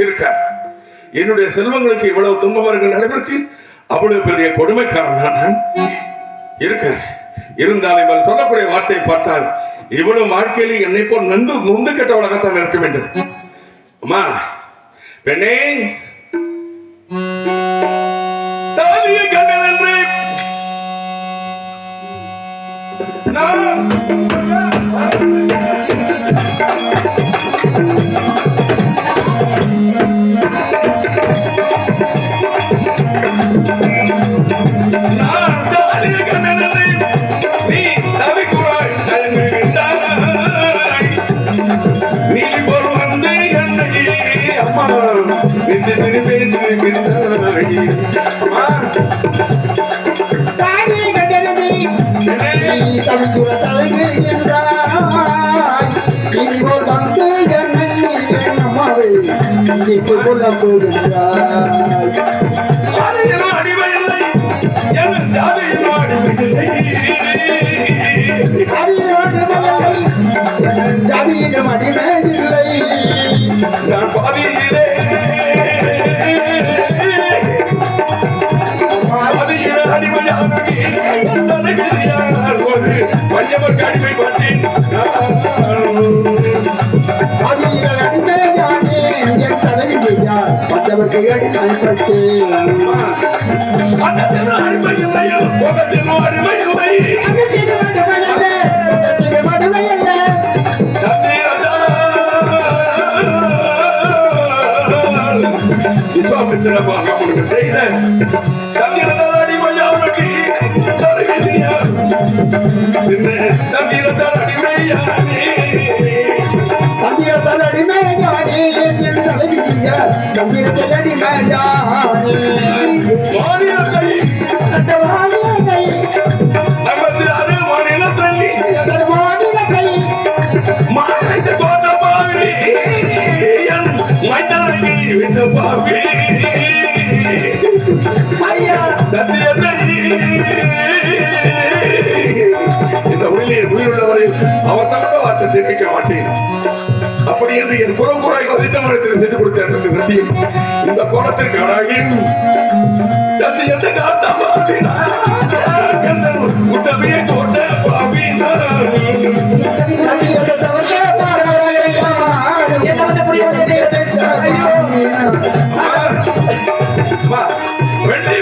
இருக்காது. என்னுடைய செல்வங்களுக்கு இவ்வளவு துன்பம் வருகிற அளவிற்கு அவ்வளவு பெரிய கொடுமைக்காரன் நான் இருக்க. இருந்தாலும் இவள் சொல்லக்கூடிய வார்த்தையை பார்த்தால் இவ்வளவு வாழ்க்கையில் என்னை போல் நொந்து கெட்ட உலகத்தான் இருக்க வேண்டும். அம்மா பெண்ணே, தாலியை கண்டேன் என்று நான் விஸ்வாமித்திரமாக உனக்கு செய்த தந்திரத்தால் அடிமையானடி தந்திரத்தால் அடிமையானே தந்திரத்தால் அடிமையானே என் தலைவிதியா தந்திரத்தால் அடிமையானே மாநிலத்தை நமது அரு மாநிலத்தை மாநிலத்தை தோன்ற பாவி என் மைந்தரை விட்ட பாவி சத்தியத்தை இந்த உயிரிழந்தவரையில் அவர் தக்க வார்த்தை தெரிவிக்க மாட்டேன். அப்படி என்று என் புறம்புறாய் வதித்தமனத்தில் செய்து கொடுத்தார் சத்தியம். இந்த கோலத்திற்கு ஆளாகி சத்தியத்தை காத்த பாவினா உத்தமையை தோட்ட பாவினா வெள்ளி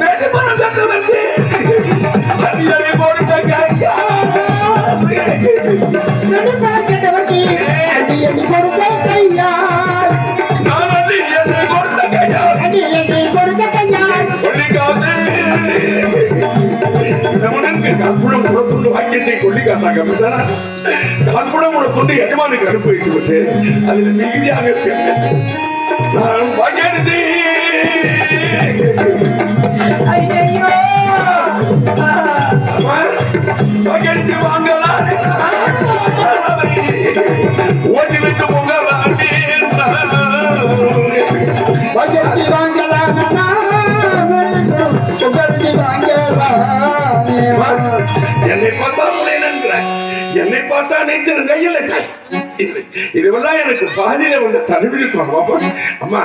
மேகமரம் கட்டுவதற்கு அடியடி கொடுத்த கையா நடுப்பணம் கெட்டவர்க்கு அடியடி கொடுத்த கையால் நான் அடியடி கொடுத்த கையா அடியடி கொடுத்த கையால் கொல்லிக்காத்து உனக்கு கற்புடம் உணத்துண்டு வாக்கியத்தை கொல்லிக்காத்தாங்க கற்புடம் உணத்துண்டு எஜமானுக்கு அனுப்பி வைத்து விட்டு அதில் மிகுதியாக இருக்கிறேன் நான் வாக்கியத்தை வாக்கியத்தை வாங்கலாம் ஓட்டி வைத்து பொங்கலாம் பகத்தி வாங்கலாம் புகழ்ச்சி வாங்கலாம் என்னை பார்த்தா என்னை பார்த்தா நீச்சல் கையில் இதுவெல்லாம் எனக்கு பாதியில வந்து தடுப்பிருக்கோம் அம்மா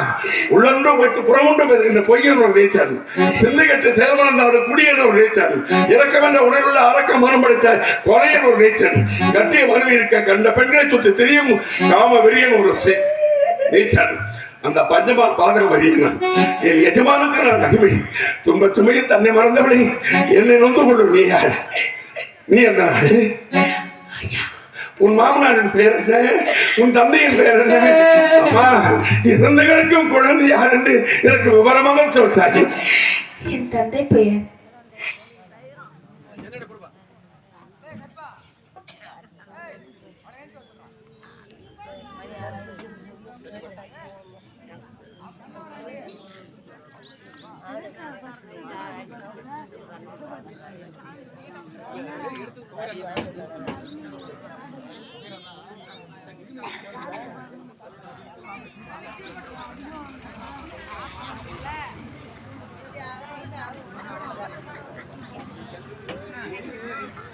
உள்ளொன்று வைத்து புறமுண்டு இந்த பொய்யன் ஒரு நீச்சல் சிந்தைகட்டு செயல்மன் ஒரு குடியன் ஒரு நீச்சல் இறக்கம் என்ற உணர்வுள்ள அரக்க மனம் படைத்த கொலையன் ஒரு நீச்சல் கட்டிய மனைவி இருக்க கண்ட பெண்களை சுற்றி தெரியும் காம வெறியன் ஒரு நீச்சல் அந்த பஞ்சமா பாதகம் வழியினான் என் எஜமானுக்கு நான் அடிமை துன்ப சுமையில் தன்னை மறந்தவளை என்னை நொந்து கொள்ளும் நீ யார் நீ என்ன நாடு உன் மாமனாரின் பெயர் என்ன உன் தந்தையின் பெயர் என்ன அம்மா இறந்தவர்களுக்கும் குழந்தை யார் என்று எனக்கு விவரமாக சொல்றாங்க என் தந்தை பெயர்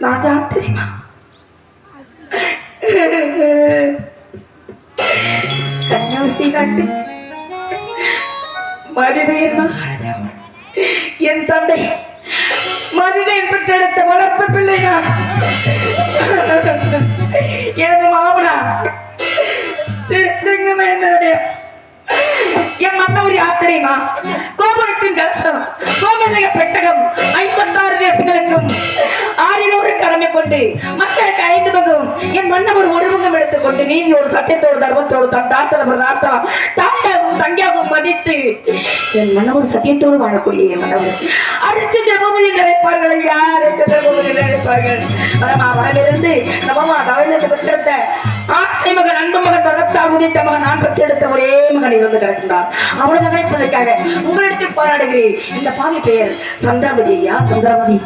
நான் யார் தெரியுமா? கன்னியாசி நாட்டு மதிதையின் மகாராஜா என் தந்தை மதிதையின் பெற்றெடுத்த வளர்ப்பு பிள்ளை நான். எனது மாமனார் திருசிங்கமேந்தனுடைய என் மன்னவர் யார் தெரியுமா? கோபுரத்தின் கலசம் கோமந்தக பெட்டகம் 56 தேசங்களுக்கும் 600 கடமை கொண்டு மக்களுக்கு 5 பங்கும் என் மன்னவர் ஒரு பங்கம் எடுத்துக்கொண்டு நீதியோடு சத்தியத்தோடு தர்மத்தோடு தன் தாத்தல பிரதார்த்தம் தாயாகவும் தங்கியாகவும் மதித்து என் மன்னவர் சத்தியத்தோடு வாழக்கூடிய என் மன்னவர் அரிச்சந்திர பூமதி நினைப்பார்கள். யார் அரிச்சந்திர பூமதி நினைப்பார்கள்? வரமிருந்து நவமா தவழ்ந்து பெற்றெடுத்த ஆசை மகன் அன்பு மகன் வரத்தால் உதித்த மகன் நான் பெற்றெடுத்த ஒரே மகன் இருந்து கிடக்கின்றான். அவனை நினைப்பதற்காக உங்களிடத்தில் போராடுகிறேன். இந்த பாவி பெயர் சந்திரமதி. ஐயா சந்திரமதி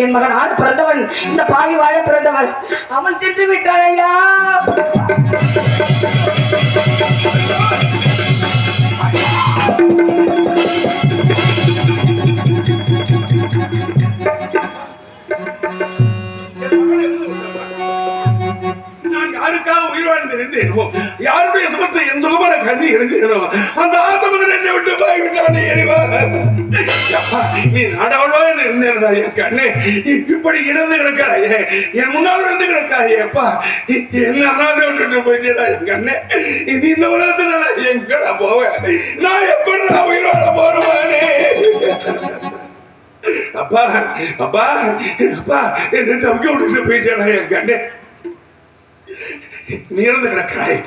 என் மகன் ஆட பிறந்தவன், இந்த பாவி வாழ பிறந்தவன். அவன் சென்று விட்டான் ஐயா. யாருக்காக உயிர் வாழ்ந்திருந்தேனோ யாருடைய சுகத்தை என் சுகமான கருதி இருந்தேனோ அந்த ஆத்தமகன் என்னை விட்டு போய்விட்டானே. நீ நாடாளோ இருந்தேன் என் கண்ணே, இப்படி இறந்து கிடக்காயே, என் முன்னால் இருந்து கிடக்காயே. அப்பா என்ன அனாதை விட்டுட்டு போயிட்டா என் கண்ணே. இது இந்த உலகத்துல நான் எங்கடா போவேன்? நான் எப்படி நான் உயிர் வாழ போறவானே? அப்பா அப்பா அப்பா என்ன தவிக்க விட்டுட்டு போயிட்டா என் கண்ணே. நீர்ந்து கிடக்கிறாய்,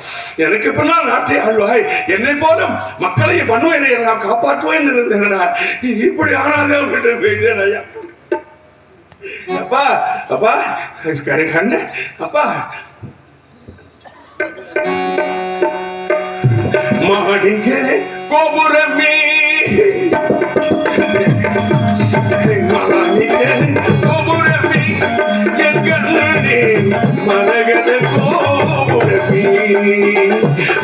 எனக்கு பின்னால் நாட்டை ஆழ்வாய், என்னை போலும் மக்களை பண்ணுவேன் எல்லாம் காப்பாற்றுவேன் இருந்தேனடா. இப்படி ஆனாதே விட்டு போயிட்டேன். அப்பா அப்பா கண்ணே அப்பா மாடிங்க கோபுரமே கோபுரமே எங்களே மரகத கோபுரமே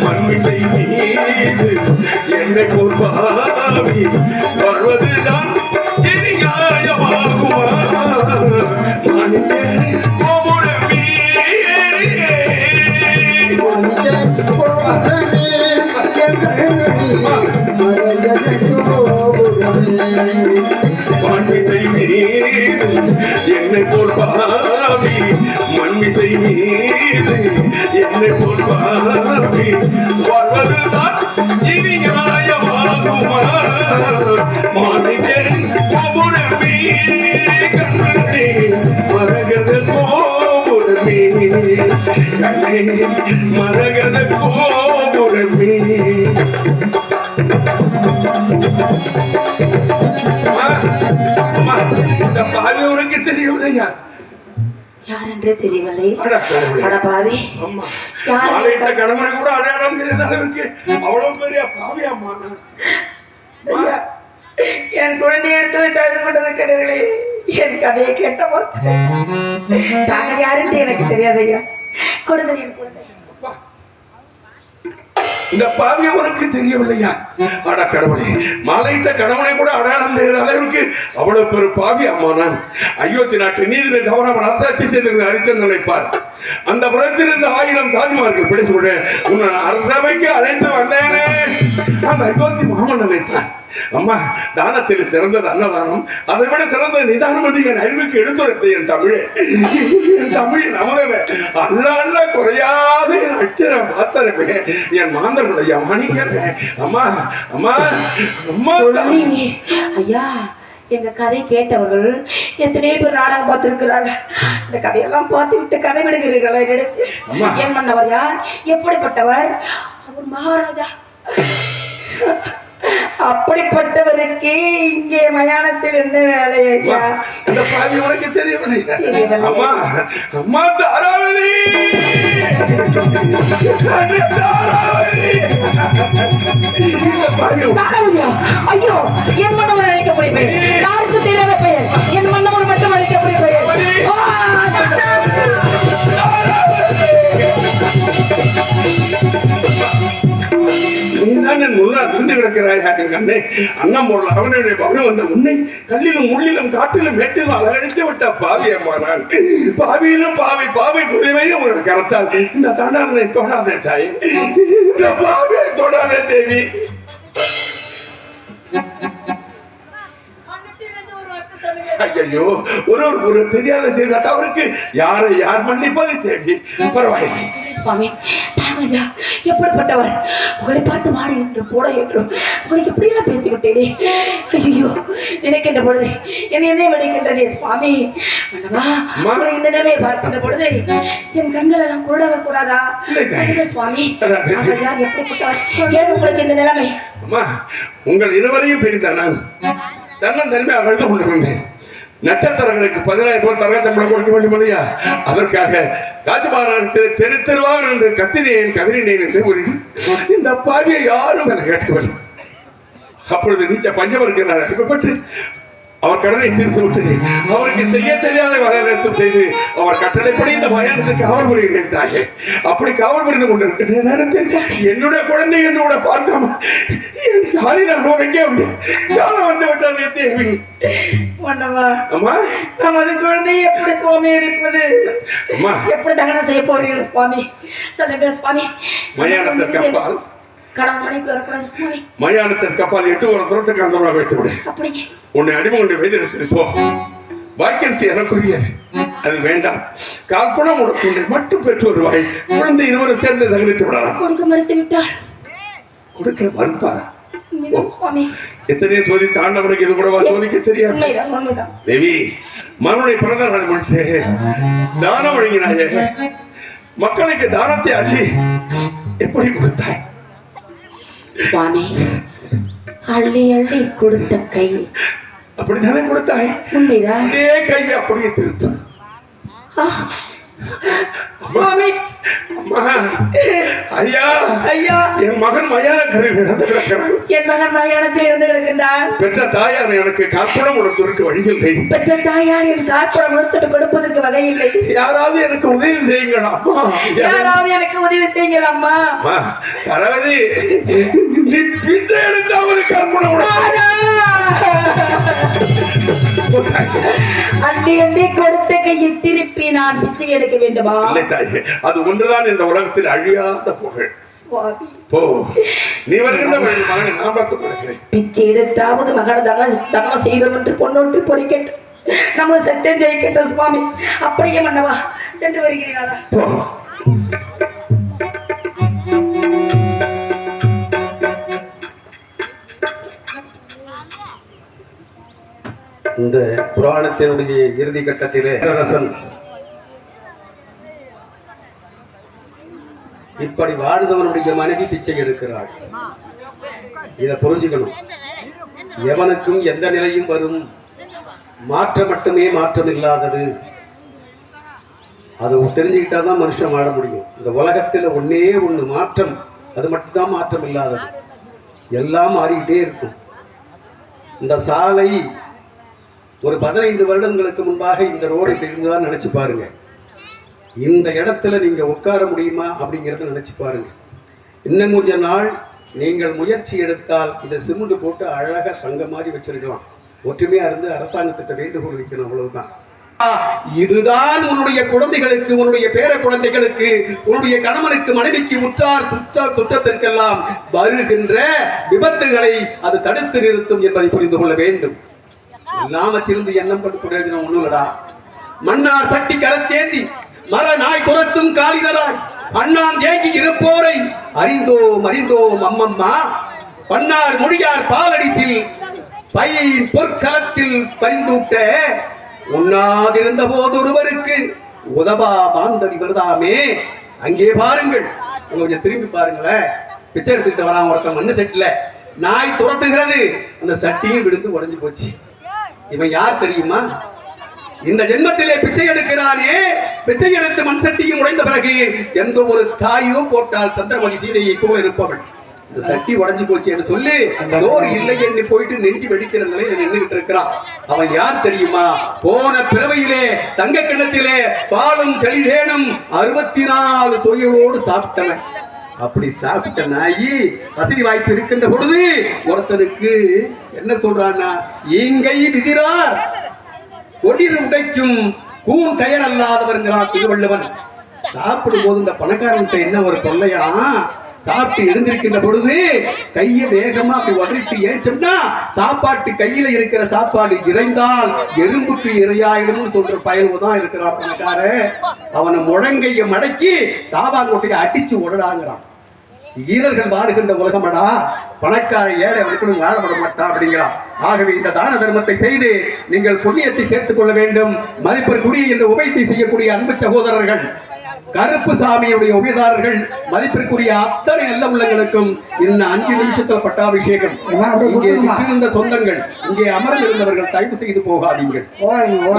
மண்மிசை மீது என்னை கோர்பாவி வருவதுதான் இனி நியாயமாகுமா? மாணிக்க கோபுரமே மண்மிசை மீது என்னை போர்பாவி மண்மிசை மீது என்னை போர்பாவி வாழ்வதுதான் இனி நியாயமாகுமா? மரகத கோபுரமே. இந்த பாவி உனக்கு தெரியவில்லையா? யார் என்றே தெரியவில்லை. அட கடவுளே. அட பாவி, அம்மா, யார் மாலையிட்ட கணவனை கூட அடையாளம் தெரியாத அளவுக்கு அவ்வளவு பெரிய பாவி அம்மா நான். ஐயா, என் குழந்தையை எடுத்து வைத்து அழுது கொண்டிருக்கிறீர்களே, என் கதையை கேட்ட தாங்கள் யார் என்று எனக்கு தெரியாது ஐயா. கொடுங்கள் என் குழந்தை. அப்பா, இந்த பாவிய உனக்கு தெரியவில்லையா? அட கடவுளே, மாலையிட்ட கணவனை கூட அடையாளம் தெரியாத அளவுக்கு அவ்வளவு பெரு பாவி அம்மா நான். அயோத்தி நாட்டு நீதிரை தவறாமல் அரசாட்சி செய்திருந்த அரிச்சன் நினைப்பார். அந்த புறத்திலிருந்து 1000 தாதிமார்கள் பிடிச்சுவிட உன்னை அரசவைக்கு அழைத்து வந்தேனே அந்த அயோத்தி மாமன் நினைப்பார். அம்மா, தானத்தில் சிறந்தது அன்னதானம், அதை விட சிறந்த நிதானம் என்று என் அறிவுக்கு எடுத்துரைத்த என் தமிழே, என் தமிழின் அமுதமே, அல்ல அல்ல குறையாத என் அச்சர மாத்திரமே, என் மாந்தர்களுடைய மாணிக்கமே. அம்மா அம்மா அம்மா. ஐயா, எங்க கதை கேட்டவர்கள் எத்தனை பேர் நாடகம் பார்த்திருக்கிறார்கள். இந்த கதையெல்லாம் பார்த்து விட்டு கதை விடுகிறீர்களா? என் மன்னவர் யார்? எப்படிப்பட்டவர்? அவர் மகாராஜா. அப்படிப்பட்டவருக்கு இங்கே மயானத்தில் என்ன வேலை ஐயா? இந்த பாவி உனக்கு தெரியவில்லை? அம்மா அம்மா தாராவதி, ஐயோ, என் மன்னவர் அழைக்கக்கூடிய பெயர் யாருக்கு தெரியாத பெயர். என் மன்னவர் மட்டும் அழைக்கக்கூடிய பெயர். நீதான் என் முன்னால் திருந்து கிடக்கிறாயா என் கண்ணே? அண்ணன் பொருள் அவனுடைய பகல் வந்த முன்னை கல்லிலும் முள்ளிலும் காட்டிலும் மேட்டிலும் அலகடித்து விட்ட பாவி அம்மா நான். பாவியிலும் பாவி, பாவி புரிவையும் உங்களை கரத்தால் இந்த தண்டனை தொடாதே தாயே, இந்த பாவியை தொடாதே தேவி. ஐயோ, ஒரு தெரியாத செய்த தவறுக்கு யாரை யார் மன்னிப்பது தேவி? பரவாயில்லை சுவாமி, எப்படிப்பட்டவர்? உங்களை பார்த்து மாடு என்று போட என்று உங்களுக்கு எப்படியெல்லாம் பேசிவிட்டேனே. ஐயோ, நினைக்கின்ற பொழுது என்னை என்ன விடுகின்றதே சுவாமி. உங்களை இந்த நிலையை பார்க்கின்ற பொழுது என் கண்கள் எல்லாம் குருடாக கூடாதா? சுவாமி, யார் எப்படிப்பட்டவர்? ஏன் உங்களுக்கு இந்த நிலைமை? அம்மா, உங்கள் இருவரையும் பிரித்த நான் தன்னன் தனிமையாக அழுது கொண்டிருந்தேன். நட்சத்திரங்களுக்கு 10,000 ரூபாய் தரகத்தம்பளம் கொடுக்க வேண்டும் இல்லையா? அதற்காக ராஜபாராயணத்தில் தெரு தெருவான் என்று கத்தினேன், கதிரினேன் என்று ஒரு இந்த பாவியை யாரும் என கேட்கவில்லை. அப்பொழுது நீச்ச பஞ்சவருக்கு நான் அனுப்பப்பட்டு அவர் கடனை தீர்த்து விட்டது. அவருக்கு செய்ய தெரியாத வகையத்தும் செய்து அவர் கட்டளைப்படி இந்த மயானத்துக்கு காவல் புரிகிறேன் தாயே. அப்படி காவல் புரிந்து கொண்டிருக்கிற நேரத்தில் என்னுடைய குழந்தை என்னோட பார்க்காம என் காலில் அனுபவிக்க வந்து விட்டது தேவி. அம்மா, நமது குழந்தையை எப்படி சுவாமி இருப்பது? அம்மா, எப்படி தகனம் செய்ய போறீர்கள் சுவாமி? சொல்லுங்கள் சுவாமி. மயானத்திற்கு அப்பால் கடவுள் மனைக்கு வரக்கூடாது சுவாமி. மயானத்திற்கு அப்பால் 8 ஒரு தூரத்துக்கு அந்த வைத்து விடு. அப்படியே உன்னை அடிமொழி வைத்திருத்து போ. வாக்கியத்து எனக்குரியது, அது வேண்டாம். கால்பணம் உனக்கு மட்டும் பெற்று வருவாய். குழந்தை இருவரும் சேர்ந்து தகனித்து விடலாம். கொடுக்க மறுத்து விட்டார். கொடுக்க மறுப்பாரா? சுவாமி, எத்தனையோ சோதி தாண்டவனுக்கு இது கூடவா சோதிக்க தெரியாது? தேவி, மகனுடைய பிறந்த நாள் முடிச்சு தானம் வழங்கினாயே, மக்களுக்கு தானத்தை அள்ளி எப்படி கொடுத்தாய்? சுவாமி, அள்ளி அள்ளி கொடுத்த கை அப்படித்தானே கொடுத்தாய்? உண்மைதான். அதே கையை அப்படியே திருப்பு. சுவாமி, ஐயா ஐயா, என் மகன் மயான கரையில் இறந்து கிடக்கிறான். என் மகன் மயானத்தில் இருந்து கிடக்கின்றான். பெற்ற தாயார் எனக்கு காற்பணம் உணர்த்துவதற்கு வழியில்லை. பெற்ற தாயார் என் காற்பணம் உணர்த்துட்டு கொடுப்பதற்கு வகை இல்லை. யாராவது எனக்கு உதவி செய்யுங்கள் அம்மா. யாராவது எனக்கு உதவி செய்யுங்கள் அம்மா. அதாவது நீ பிச்சை எடுத்தாவது காற்பணம் அள்ளி அள்ளி கொடுத்த கையை திருப்பி நான் பிச்சை எடுக்க வேண்டுமா? இல்லை தாயே, அது ஒன்றுதான் இந்த உலகத்தில் அழியாத புகழ். போ, நீ வருகின்ற மகனை நான் பார்த்துக் கொள்கிறேன். பிச்சை எடுத்தாவது மகனை தகனம் செய்தோம் என்று பொன்னோட்டு பொறிக்கட்டும், நமது சத்தியம் ஜெயிக்கட்டும் சுவாமி. அப்படியே மன்னவா, சென்று வருகிறீர்களா? இந்த புராணத்தினுடைய இறுதி கட்டத்திலே அரசன் இப்படி வாழ்ந்தவனுடைய மனைவி பிச்சை எடுக்கிறாள். இதை புரிஞ்சுக்கணும். எவனுக்கும் எந்த நிலையும் வரும். மாற்றம் மட்டுமே மாற்றம் இல்லாதது. அதை தெரிஞ்சுக்கிட்டாதான் மனுஷன் வாழ முடியும். இந்த உலகத்தில் ஒன்னே ஒன்று மாற்றம், அது மட்டும்தான் மாற்றம் இல்லாதது. எல்லாம் மாறிக்கிட்டே இருக்கும். இந்த சாலை ஒரு 15 வருடங்களுக்கு முன்பாக இந்த ரோடு இருந்துதான் நினைச்சு பாருங்க. இந்த இடத்துல நீங்க உட்கார முடியுமா அப்படிங்கிறத நினைச்சு பாருங்க. இன்னும் கொஞ்ச நாள் நீங்கள் முயற்சி எடுத்தால் இதை சிமெண்ட் போட்டு அழகா தங்க மாதிரி வச்சிருக்கலாம். ஒற்றுமையா இருந்து அரசாங்கத்திட்ட வேண்டுகோள் வைக்கணும், அவ்வளவுதான். இதுதான் உன்னுடைய குழந்தைகளுக்கு, உன்னுடைய பேர குழந்தைகளுக்கு, உன்னுடைய கணவனுக்கு, மனைவிக்கு, உற்றார் சுற்றத்திற்கெல்லாம் வருகின்ற விபத்துகளை அது தடுத்து நிறுத்தும் என்பதை புரிந்து கொள்ள வேண்டும். எல்லாம் வச்சிருந்து எண்ணம் பட்டு பிரயோஜனம் ஒண்ணும் இல்லடா. மன்னார் சட்டி கரத்தேந்தி மர நாய் துரத்தும் காலினராய் அண்ணாம் ஏங்கி இருப்போரை அறிந்தோம் அம்மம்மா. பன்னார் மொழியார் பாலடிசில் பையின் பொற்களத்தில் பரிந்தூட்ட உண்ணாதிருந்த போது ஒருவருக்கு உதவா மாந்தடி வருதாமே. அங்கே பாருங்கள், கொஞ்சம் திரும்பி பாருங்களேன். பிச்சை எடுத்துக்கிட்டு வரான் ஒருத்தன் மண்ணு செட்டில. நாய் துரத்துகிறது, அந்த சட்டியும் விழுந்து உடஞ்சு போச்சு. இவன் யார் தெரியுமா? இந்த ஜென்மத்திலே பிச்சை எடுக்கிறானே, பிச்சை எடுத்து மண் சட்டியும் உடைந்த பிறகு எந்த ஒரு தாயும் போட்டால் சந்திரமதி சீதையை போல இருப்பவள். இந்த சட்டி உடஞ்சு போச்சு என்று சொல்லி சோறு இல்லை என்று போயிட்டு நெஞ்சு வெடிக்கிற நிலையில நின்றுகிட்டு இருக்கிறான். அவன் யார் தெரியுமா? போன பிறவையிலே தங்க கிண்ணத்திலே பாலும் தெளிதேனும் 64 சுவையோடு சாப்பிட்டவன். அப்படி சாப்பிட்ட நாயி வசதி வாய்ப்பு இருக்கின்ற பொழுது ஒருத்தனுக்கு என்ன சொல்றான்னா, ஈங்கை விதிரார் கொடிர் உடைக்கும் கூன் கயர் அல்லாதவர்களான் திருவள்ளுவன். சாப்பிடும் போது இந்த பணக்காரன் என்ன ஒரு தொல்லையா, சாப்பிட்டு எழுந்திருக்கின்ற பொழுது கையை வேகமா அப்படி உதறிட்டு ஏச்சோம்னா சாப்பாட்டு கையில இருக்கிற சாப்பாடு இறைந்தால் எறும்புக்கு இரையாயிடும் சொல்ற பயவு தான் இருக்கிறான் பணக்கார. அவனை முழங்கைய மடக்கி தாவாங்கோட்டையை அடிச்சு உடறாங்கிறான். ஈரர்கள் வாடுகின்ற உலகமடா, பணக்கார ஏழை அவர்களும் வாழப்பட மாட்டான் அப்படிங்கிறான். ஆகவே இந்த தான தர்மத்தை செய்து நீங்கள் புண்ணியத்தை சேர்த்துக் கொள்ள வேண்டும். மதிப்பிற்குரிய இந்த உபயத்தை செய்யக்கூடிய அன்பு சகோதரர்கள், கருப்பு சாமியுடைய உபயதாரர்கள், மதிப்பிற்குரிய அத்தனை நல்ல உள்ளங்களுக்கும் இன்னும் 5 நிமிஷத்துல பட்டாபிஷேகம். இங்கே விட்டிருந்த சொந்தங்கள், இங்கே அமர்ந்திருந்தவர்கள் தயவு செய்து போகாதீங்கள்.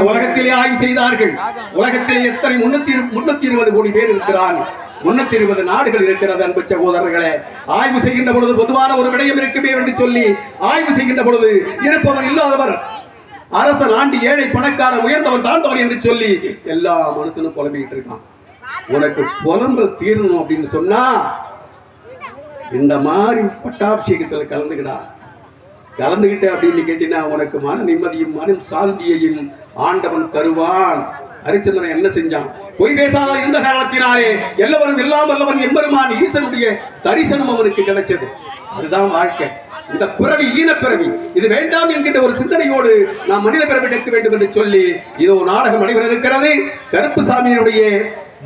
உலகத்திலே ஆய்வு செய்தார்கள். உலகத்திலே எத்தனை 320 கோடி பேர் இருக்கிறான். 320 நாடுகள் இருக்கிறது. அன்பு சகோதரர்களே, ஆய்வு செய்கின்ற பொழுது பொதுவான ஒரு விடயம் இருக்குமே என்று சொல்லி ஆய்வு செய்கின்ற பொழுது இருப்பவர் இல்லாதவர், அரசன் ஆண்டி ஏழை பணக்காரன் உயர்ந்தவன் தாழ்ந்தவன் என்று சொல்லி எல்லா மனுஷனும் புலம்பிக்கிட்டு இருக்கான். உனக்கு புலம்பல் தீரணும் அப்படின்னு சொன்னா இந்த மாதிரி பட்டாபிஷேகத்துல கலந்துகிட்ட அப்படின்னு கேட்டீங்கன்னா உனக்கு மன நிம்மதியும் மன சாந்தியையும் ஆண்டவன் தருவான். ஹரிச்சந்திரன் என்ன செஞ்சான்? பொய் பேசாத இருந்த காரணத்தினாலே எல்லாரும் எல்லாம் வல்லவன் எம்பெருமான் ஈசனுடைய தரிசனம் அவனுக்கு கிடைச்சது. அதுதான் வாழ்க்கை. இந்த பிறவி ஈனப்பிறவி இது வேண்டாம் என்கின்ற ஒரு சிந்தனையோடு நாம் மனித பிறவி எடுக்க வேண்டும் என்று சொல்லி இதோ நாடகம் நடைபெற இருக்கிறது. கருப்பு சாமியினுடைய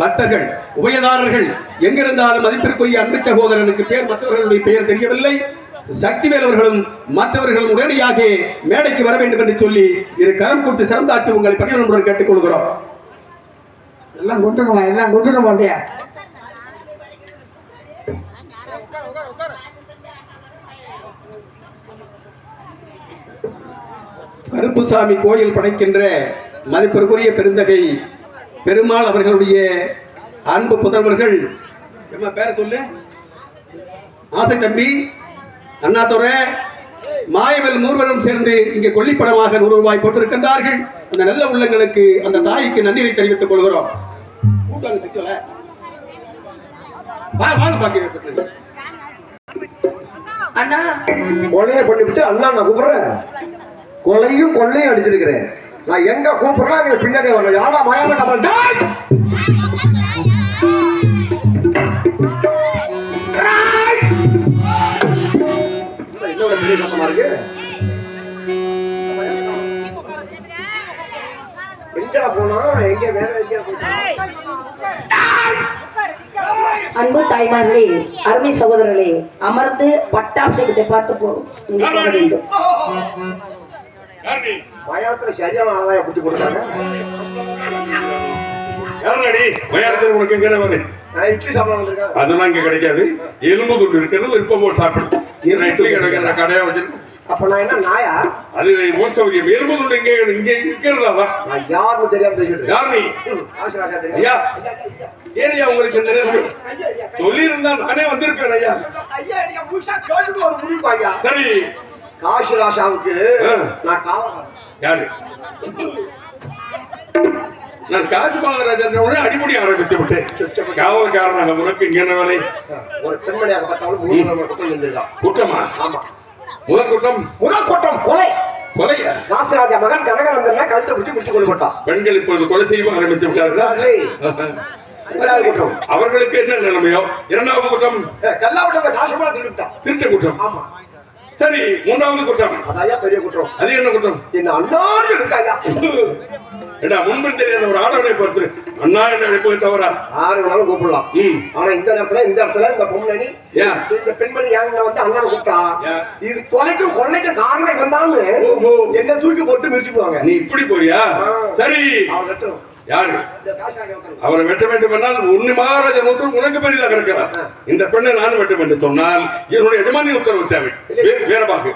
பக்தர்கள், உபயதாரர்கள் எங்கிருந்தாலும் மதிப்பிற்குரிய அன்பு சகோதரனுக்கு பேர் மற்றவர்களுடைய பெயர் தெரியவில்லை. சக்திவேல் அவர்களும் மற்றவர்களும் உடனடியாக மேடைக்கு வர வேண்டும் என்று சொல்லி இரு கரம் கூப்பி சிறந்தாட்டி உங்களை பணியாளர்களுடன் கேட்டுக் கொள்கிறோம். எல்லாம் கொடுத்துக்கலாம், எல்லாம் கொடுத்துக்க மாட்டியா? கருப்புசாமி கோயில் படைக்கின்ற மதிப்பிற்குரிய பெருந்தகை பெருமாள் அவர்களுடைய அன்பு புதல்வர்கள், என்ன பேர சொல்லு, ஆசை தம்பி, அண்ணாதுரை, மாயவல் மூர்வரும் சேர்ந்து இங்கே கொல்லிப்படமாக 100 ரூபாய் போட்டிருக்கின்றார்கள். அந்த நல்ல உள்ளங்களுக்கு அந்த தாய்க்கு நன்றியை தெரிவித்துக் கொள்கிறோம். அண்ணா கொலையை பண்ணிவிட்டு அண்ணா நான் கூப்பிடுறேன். கொலையும் கொள்ளையும் அடிச்சிருக்கிறேன். நான் எங்க கூப்பிடுறேன் அவங்க பின்னாடி வரல. யாரா மயான கப்பல் என்னோட பெரிய சத்தமா இருக்கு. எங்கடா போனா எங்க வேற எங்க போனா? அன்பு தாய்மார்களே, அருமை சகோதரர்களே, அமர்ந்து பட்டாபிஷேகத்தை பார்த்து போக வேண்டும். பயத்துல சரியான ஆதாயம் பிடிச்சு கொடுத்தாங்க. யாரடி மயானத்தில் உனக்கு எங்க வரு நான் இட்லி சாப்பிட வந்திருக்கேன். அதெல்லாம் இங்க கிடைக்காது. எலும்பு துண்டு இருக்கிறது விருப்பம் போல் சாப்பிடு. இட்லி கிடைக்கிற கடையா வச்சிருக்கேன். அப்ப நான் என்ன நாயா? அது மோசம் எலும்பு துண்டு இங்க இங்க இருக்கிறதா? நான் யாருன்னு தெரியாம பேசிட்டு யார் நீ? காசுராஜா தெரியும். ஐயா ஏரியா உங்களுக்கு இந்த நேரம் சொல்லி இருந்தா நானே வந்திருப்பேன் ஐயா. ஐயா நீங்க முழுசா கேட்டுட்டு ஒரு முடிவு ஐயா. சரி காசுராஜாவுக்கு நான் காவல். யாரு? நான் காசு மகாராஜன் அடிப்படை ஆரம்பிச்சு விட்டேன். காவல்காரனாக உனக்கு இங்க என்ன வேலை? ஒரு பெண்மணியாக பார்த்தாலும் 3 குற்றம் செஞ்சிருக்கான். குற்றமா? ஆமா. முதல் குற்றம் கொலை. கொலையா? காசுராஜா மகன் கனகரந்தன் கழுத்தை பிடிச்சு முடிச்சு கொள்ளப்பட்டான். பெண்கள் இப்பொழுது கொலை செய்ய ஆரம்பித்து விட்டார்களா? முதலாவது குற்றம். அவர்களுக்கு என்ன நிலைமையோ? இரண்டாவது குற்றம் கல்லாவட்ட காசுமா திருட்டான். திருட்டு குற்றம். ஆமா. சரி மூன்றாவது குற்றம். அதையா பெரிய குற்றம். அது என்ன குற்றம்? என்ன அண்ணான்னு இருக்காயா? ஏடா முன்பு தெரியாத ஒரு ஆடவனை பார்த்து அண்ணா என்ன அழைப்பது தவறா? யாரு வேணாலும் கூப்பிடலாம். ஆனா இந்த நேரத்துல இந்த பொண்ணு இந்த பெண்மணி ஏங்க வந்து அண்ணா கூப்பிட்டா இது கொலைக்கும் கொள்ளைக்கும் காரணம் வந்தாலும் என்ன தூக்கி போட்டு மிரிச்சுக்குவாங்க. நீ இப்படி போறியா? சரி யாரு அவரை வெட்ட வேண்டும் என்றால் உன்னை மகாராஜன் உத்தரவு உனக்கு பெரிதாக இருக்கிறார். இந்த பெண்ணை நான் வெட்ட வேண்டும் சொன்னால் என்னுடைய எஜமானி உத்தரவு தேவை. வேற பாக்கு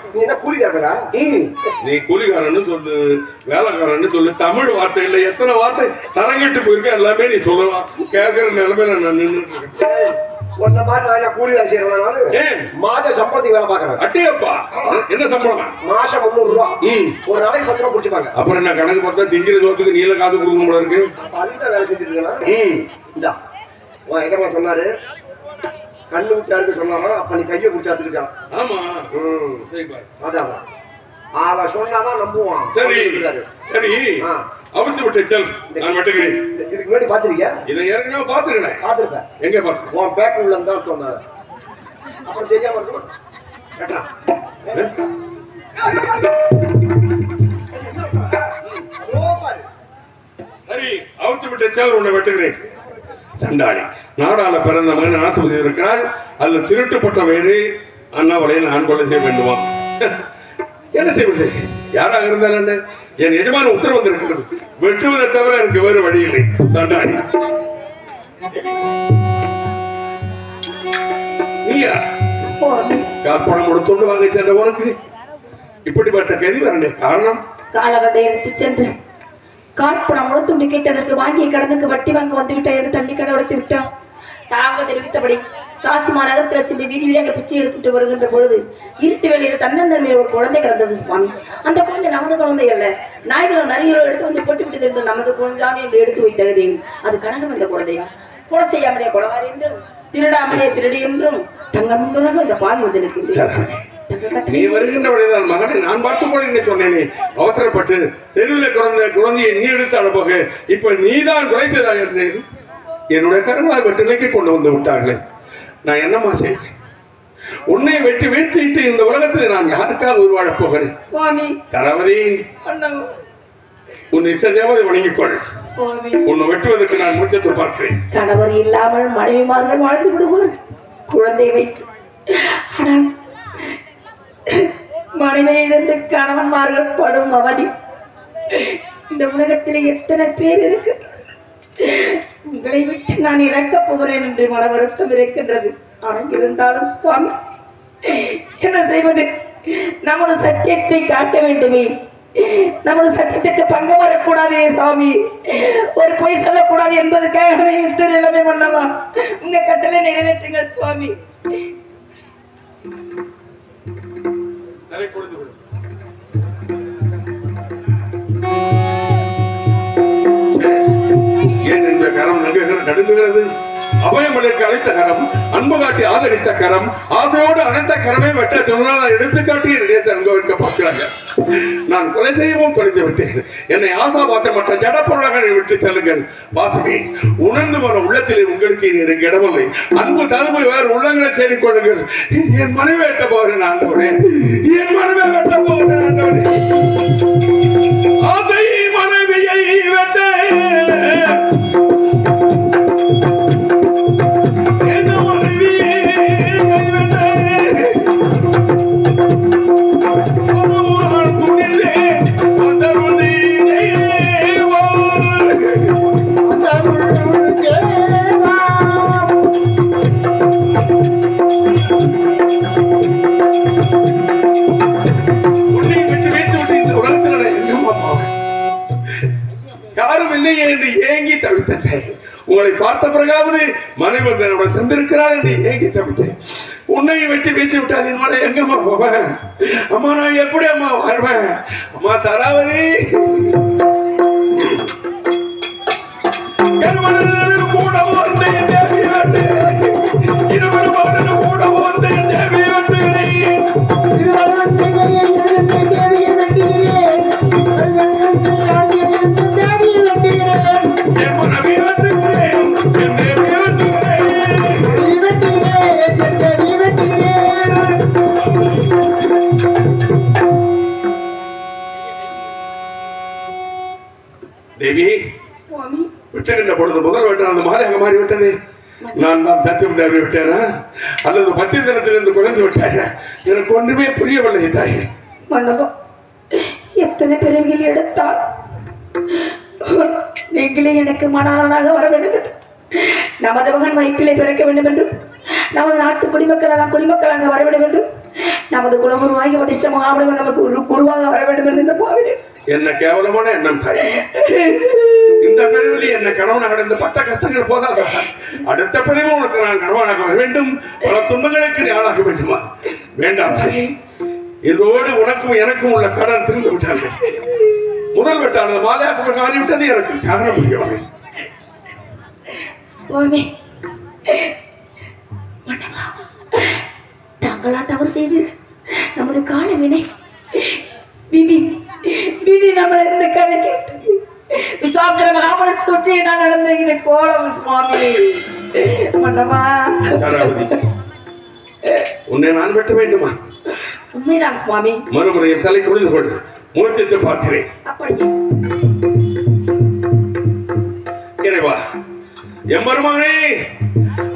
நீ கூலிகாரன்னு சொல்லு, வேலைக்காரன்னு சொல்லு, தமிழ் வார்த்தையில எத்தனை வார்த்தை தரங்கிட்டு போயிருக்க எல்லாமே நீ சொல்லலாம். கேட்கிற நிலைமையில நான் நின்றுட்டு இருக்கேன். ஒன்ன மாதிரி நான் கூலி வேலை செய்யறேன். மாத சம்பளத்துக்கு வேலை பாக்குறேன். அட்டியப்பா என்ன சம்பளம்? மாசம் 300 ரூபாய். ஒரு நாளைக்கு 10 ரூபாய் குடிச்சுப்பாங்க. அப்புறம் என்ன கணக்கு பார்த்தா திங்கிற சோத்துக்கு நீல காசு கொடுக்கணும் போல இருக்கு. அந்த வேலை செஞ்சுட்டு இருக்கேன். இந்தா உன் எங்கம்மா சொன்னாரு கண்ணு விட்டாருக்கு சொன்னாரா அப்ப நீ கையை குடிச்சாத்துக்கிட்டான். ஆமா அதான் அவன் சொன்னாதான் நம்புவான். சரி சரி அவிழ்த்து விட்டு செல் நான் வெட்டுகிறேன். இதுக்கு முன்னாடி பாத்திருக்கியா? இதை ஏற்கனவே பாத்துருக்கேன். பாத்துருப்பேன். எங்க பாத்து? உன் பேட்டரி உள்ள தான் சொன்னாரு. அப்புறம் தெரியாம இருக்கும். சரி அவிழ்த்து விட்டு செல் உன்னை வெட்டுகிறேன். சண்டாளி நாடால பிறந்த மகன் நாட்டுப்பதி இருக்கிறாள். அல்ல திருட்டுப்பட்ட வேறு அண்ணாவளையை நான் கொலை செய்ய வேண்டுமா? என்ன செய்வது? யாராக இருந்தாலும் என்ன? என் எஜமான உத்தரவு வந்திருக்கிறது. வெட்டுவதை தவிர எனக்கு வேறு வழி இல்லை. சண்டாளி நீயா காப்பணம் கொடுத்து வாங்க சென்ற உனக்கு இப்படிப்பட்ட கதி வரண்டே காரணம்? காலகட்டை எடுத்து சென்று காட்பணம் கொடுத்துண்டு கேட்டதற்கு வாங்கிய கடனுக்கு வட்டி வாங்க வந்துவிட்ட எடுத்து தண்ணி கதை உடைத்து விட்டான். தாங்க தெரிவித்தபடி காசி மாநகரத்தில் சென்று வீதி வீதியாக பிச்சை எடுத்துட்டு வருகின்ற பொழுது இருட்டு வேலையில தன்னந்தன்மையில் ஒரு குழந்தை கிடந்தது சுவாமி. அந்த குழந்தை நமது குழந்தை அல்ல, நாய்களோ நரிகளோ எடுத்து வந்து போட்டு விட்டது என்று நமது குழந்தான் என்று எடுத்து வைத்தழுதேன். அது கனகம் அந்த குழந்தையா கொலை செய்யாமலே கொலவாரி என்றும் திருடாமலே திருடி என்றும் தங்கம் என்பதாக அந்த பால் வந்து நிற்கின்றேன். நீ வருகின்ற வழிதான் மகனை நான் பார்த்துக் கொள்ள சொன்னேனே. அவசரப்பட்டு தெருவில் குழந்தையை நீ எடுத்து அனுப்பக இப்ப நீதான் கொலை செய்தாக இருந்தேன். என்னுடைய கருணால் வெட்டிலைக்கு கொண்டு வந்து விட்டார்களே. நான் என்னமா செய்வேன்? உன்னை வெட்டி வீழ்த்திட்டு இந்த உலகத்தில் நான் யாருக்காக உருவாழப் போகிறேன்? தளபதி உன் இச்ச தேவதை வணங்கிக்கொள். உன்னை வெட்டுவதற்கு நான் முச்சத்தை பார்க்கிறேன். கணவர் இல்லாமல் மனைவிமார்கள் வாழ்ந்து விடுவார் குழந்தை வைத்து. ஆனால் மனைவியிலிருந்து கணவன்மார்கள் படும் அவதி இந்த உலகத்தில் எத்தனை பேர் இருக்கின்றனர். உங்களை விட்டு நான் இறக்கப் போகிறேன் என்று மன வருத்தம் இருக்கின்றது. ஆனால் இருந்தாலும் சுவாமி என்ன செய்வது? நமது சத்தியத்தை காக்க வேண்டுமே. நமது சத்தியத்துக்கு பங்கம் வரக்கூடாதே சாமி. ஒரு பொய் சொல்லக்கூடாது என்பதற்காக எத்தனை நிலைமை பண்ணவா? உங்க கட்டளை நிறைவேற்றுங்கள் சுவாமி. ஏன் இந்த கரம் நடுங்குகிறது? அபயமலைக்கு அழைத்த கரம், அன்பு காட்டி ஆதரித்த கரம், ஆசையோடு அனைத்த கரமே வெட்ட சொன்னால் எடுத்துக்காட்டி என்னுடைய தங்க வைக்க பார்க்கிறாங்க. நான் கொலை செய்யவும் தொலைத்து விட்டேன். என்னை ஆசா பார்த்த மற்ற ஜடப்பொருளாக விட்டு செல்லுங்கள். பாசமே உணர்ந்து போன உள்ளத்திலே உங்களுக்கு எனக்கு இடமில்லை. அன்பு தருமை வேறு உள்ளங்களை தேடிக்கொள்ளுங்கள். என் மனைவி வெட்ட போகிறேன் ஆண்டவனே, என் மனைவி வெட்ட போகிறேன் ஆண்டவனே. ஆசை மனைவியை வெட்ட அந்த தவித்தேன். உங்களை பார்த்த பிறகாவது மனைவி என்னோட தந்திருக்கிறாள் என்று ஏங்கி தவித்தேன். உன்னையும் வெட்டி வீச்சு விட்டால் என் மனை எங்கம்மா போவேன்? அம்மா நான் எப்படி அம்மா வாழ்வேன்? அம்மா தாராவதி கூட வந்து இருவரும் கூட வந்து தேவி விட்டுகின்ற பொழுது முதல் வெட்ட அந்த மாலை அங்க மாறி விட்டது. நான் தான் சத்தியம் தேவி விட்டேனா அல்லது பச்சை தினத்திலிருந்து குறைந்து விட்டாங்க? எனக்கு ஒன்றுமே புரியவில்லை தாயே. மன்னதோ எத்தனை பிறவிகள் எடுத்தால் நீங்களே எனக்கு மணாளனாக வர வேண்டும் என்று, நமது மகன் வயிற்றிலே பிறக்க வேண்டும் என்றும், நமது நாட்டு குடிமக்கள் எல்லாம் குடிமக்களாக வர வேண்டும் என்றும், நமது குலகுருவாகி வதிஷ்ட மகாபலிவர் நமக்கு ஒரு குருவாக வர வேண்டும் என்று இந்த பாவினேன். என்ன கேவலமான எண்ணம் தாயே. இந்த பிரிவில் என்ன கணவனாக அடைந்த பட்ட கஷ்டங்கள் போதாத அடுத்த பிரிவு உனக்கு நான் கணவனாக வர வேண்டும், பல துன்பங்களுக்கு நீ ஆளாக வேண்டுமா? வேண்டாம் தாயே. இதோடு உனக்கும் எனக்கும் உள்ள கடன் திருந்து விட்டார்கள். முதல் வெட்டானது மாலையாக மாறிவிட்டது. எனக்கு காரணம் புரியவில்லை. சுவாமி தாங்களா தவறு செய்தீர்கள். நமது கால வினை விதி விதி நம்மளை இந்த கதை கேட்டது. விஸ்வாமித்திர மகாபலன் சுற்றி நான் நடந்த இது கோலம் சுவாமி. மன்னவா உன்னை நான் வெட்ட வேண்டுமா? உண்மைதான் சுவாமி. மறுமுறையும் தலை குளிர்ந்து கொள். முகத்திட்டு பார்க்கிறேன். அப்படி இறைவா என் மருமகனே,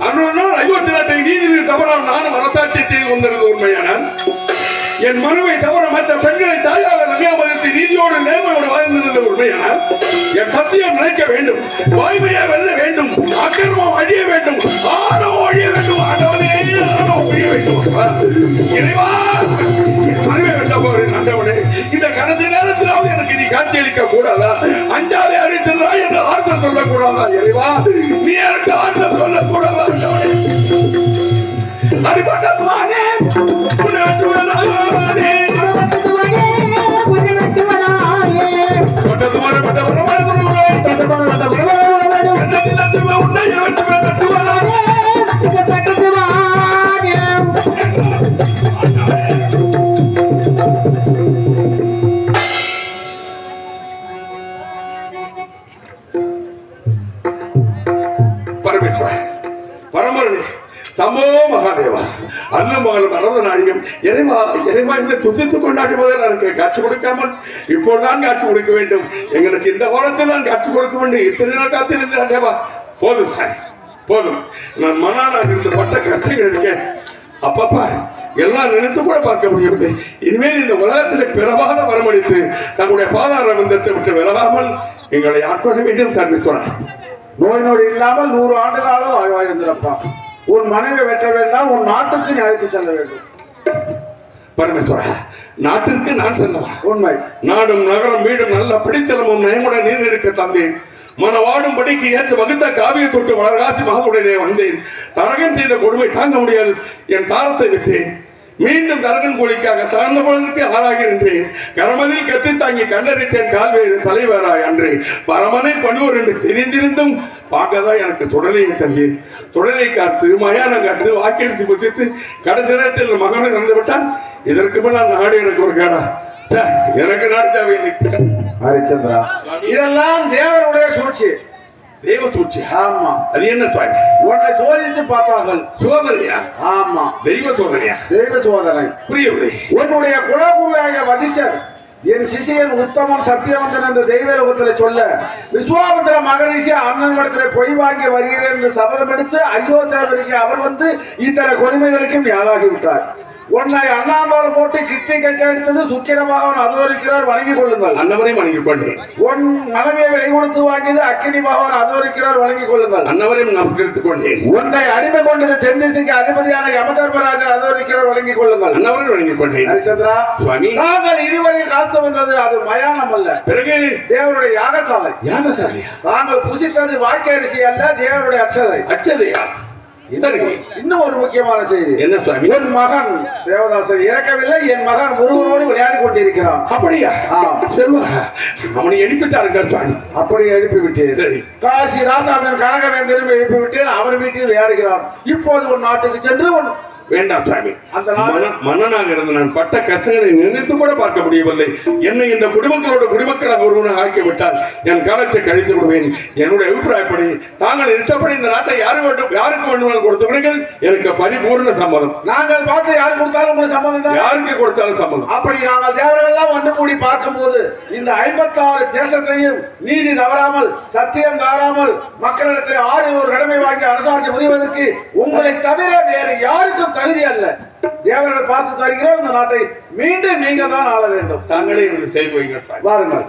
அன்றொரு நாள் அயோத்தி நாட்டை நீதியில் தவறால் நானும் அரசாட்சி செய்து கொண்டிருந்த உண்மையானால் என் மனுவை தவிர மற்ற பெண்களை தாயாக நகையாமதித்து நீதியோடு நேர்மையோடு வாழ்ந்திருந்த உண்மையானால் என் சத்தியம் நினைக்க வேண்டும், வாய்மையை வெல்ல வேண்டும், அக்கிரமம் அழிய வேண்டும், ஆணவம் அழிய வேண்டும், ஆண்டவனே ஆணவம் அழிய வேண்டும். இறைவா என் மனுவை வெல்ல போகிறேன் ஆண்டவனே. இந்த கடைசி நேரத்திலாவது எனக்கு நீ காட்சியளிக்க கூடாதா? அஞ்சாலே அழித்திருந்தா என்று ஆர்த்தம் சொல்லக்கூடாதா? இறைவா நீ எனக்கு ஆர்த்தம் சொல்லக்கூடாதா? ஆண்டவனே அடிபட்டதுமானே உன்னை வெட்டுவதானே பரமேஸ்வர பரமரணி சம்போ மகாதேவா அன்னம் மகள் மரத நாடியம் இறைவா இறைவா இந்த துசித்து கொண்டாடி போதில் எனக்கு காட்சி கொடுக்காமல் இப்போதுதான் காட்சி கொடுக்க வேண்டும். எங்களுக்கு இந்த கோலத்தில் தான் காட்சி கொடுக்க வேண்டும். இத்தனை நாள் காத்திருந்தா தேவா. போதும் சார் போதும். நான் மனானாக இருந்து பட்ட கஷ்டங்கள் இருக்கேன். அப்பப்பா எல்லாம் நினைத்து கூட பார்க்க முடியவில்லை. இனிமேல் இந்த உலகத்தில் பிறவாத வரமளித்து தங்களுடைய பாதார பந்தத்தை விட்டு விலகாமல் எங்களை ஆட்கொள்ள வேண்டும் சர்வீஸ்வரன். நோய் நொடி இல்லாமல் 100 ஆண்டு காலம் வாழ்வாயிருந்திருப்பா. உன் மனைவி வெட்ட வேண்டாம், உன் நாட்டுக்கு நீ அழைத்து செல்ல வேண்டும். பரமேஸ்வரா நாட்டிற்கு நான் செல்லவா? உண்மை. நாடும் நகரம் வீடும் நல்ல பிடித்தலமும் நயமுடன் நீர் இருக்க தந்தேன். மனவாடும் படிக்கு ஏற்ற வகுத்த காவியை தொட்டு வளர்காசி மகளுடனே வந்தேன். தரகன் செய்த கொடுமை தாங்க முடியாது என் தாரத்தை விற்றேன். மீண்டும் தரகன் கூலிக்காக தாழ்ந்த பொழுதுக்கு ஆளாகி நின்றேன். கரமதில் கற்றி தாங்கி கண்டறித்தேன் கால்வேறு தலைவராய் அன்று பரமனை பண்ணுவோர் என்று தெரிந்திருந்தும் பார்க்கதான் எனக்கு தொடரையை தந்தேன். தொடரை காத்து மயானம் காத்து வாக்கரிசி புத்தித்து கடைசி நேரத்தில் மகனை இறந்து விட்டான். இதற்கு முன்னால் நாடு எனக்கு ஒரு கேடா? எனக்கு நாடு தேவையில்லை. ஹரிச்சந்திரா இதெல்லாம் தேவருடைய சூழ்ச்சி. தெய்வ சூழ்ச்சி. ஆமா. அது என்ன சுவாமி? உன்னை சோதித்து பார்த்தார்கள். சோதனையா? ஆமா. தெய்வ சோதனையா? தெய்வ சோதனை. புரியவில்லை. உன்னுடைய குலகுருவாகிய வதிஷ்டர் என் சிஷியன் உத்தமன் சத்தியவந்தன் என்று தெய்வலோகத்தில் சொல்ல விஸ்வாமித்திர மகரிஷி அண்ணன் இடத்துல பொய் வாங்கி வருகிறேன் என்று சபதம் எடுத்து அயோத்தியாவிற்கு அவர் வந்து இத்தனை கொடுமைகளுக்கும் ஆளாகி விட்டார். உன்னை அண்ணாமலை போட்டு கிட்டி கட்ட எடுத்தது சுக்கிரமாக அதுவரிக்கிறார், வணங்கி கொள்ளுங்கள். அன்னவரை வணங்கி கொண்டேன். உன் மனைவியை விலை கொடுத்து வாங்கியது அக்கினி பகவான் அதுவரிக்கிறார், வணங்கிக் கொள்ளுங்கள். அன்னவரையும் நமஸ்கரித்துக் கொண்டேன். உன்னை அடிமை கொண்டது தென்திசைக்கு அதிபதியான யமதர்மராஜர் அதுவரிக்கிறார், வணங்கிக் கொள்ளுங்கள். அன்னவரை வணங்கி கொண்டேன். ஹரிச்சந்திரா சுவாமி தாங்கள் இதுவரை பார்த்து வந்தது அது மயானம் அல்ல, பிறகு தேவருடைய யாகசாலை. யாகசாலையா? தாங்கள் புசித்தது வாய்க்கை அரிசி அல்ல, தேவருடைய அட்சதை. அச்சதையா? சரி, இன்னும் ஒரு முக்கியமான செய்தி. என்ன சுவாமி? என் மகன் தேவதாசன் இறக்கவில்லை, என் மகன் முருகனோடு விளையாடி கொண்டிருக்கிறான். அப்படியா? செல்வா, அவனை எழுப்பித்தாருங்க சுவாமி. அப்படியே எழுப்பி விட்டேன். சரி. காசி ராசாவின் கனகவேந்தரும் எழுப்பி விட்டேன். அவர் வீட்டில் விளையாடுகிறான். இப்போது உன் நாட்டுக்கு சென்று வேண்டாம் சுவாமி, அந்த நாள் மன்னனாக இருந்து நான் பட்ட கஷ்டங்களை நினைத்து கூட பார்க்க முடியவில்லை. என்னை இந்த குடிமக்களோட குடிமக்களாக ஒருவனாக ஆக்கிவிட்டால் என் காலத்தை கழித்து விடுவேன். என்னுடைய அபிப்பிராயப்படி தாங்கள் இஷ்டப்படி இந்த நாட்டை யாருக்கு வேண்டுமானாலும் கொடுத்து விடுங்கள், எனக்கு பரிபூர்ண சம்மதம். நாங்கள் பார்த்து யாரு கொடுத்தாலும் உங்களுக்கு சம்மதம் தான். யாருக்கு கொடுத்தாலும் சம்மதம். அப்படி நாங்கள் தேவர்கள்லாம் ஒன்று கூடி பார்க்கும்போது இந்த 56 தேசத்தையும் நீதி தவறாமல் சத்தியம் தவறாமல் மக்களிடத்தில் 6 கடமை வாங்கி அரசாட்சி புரிவதற்கு உங்களை தவிர வேறு யாருக்கும் தகுதி அல்ல. தேவர்கள் பார்த்து தருகிறோம். இந்த நாட்டை மீண்டும் நீங்க தான் ஆள வேண்டும். தாங்களே செய்து வைங்க. வாருங்கள்.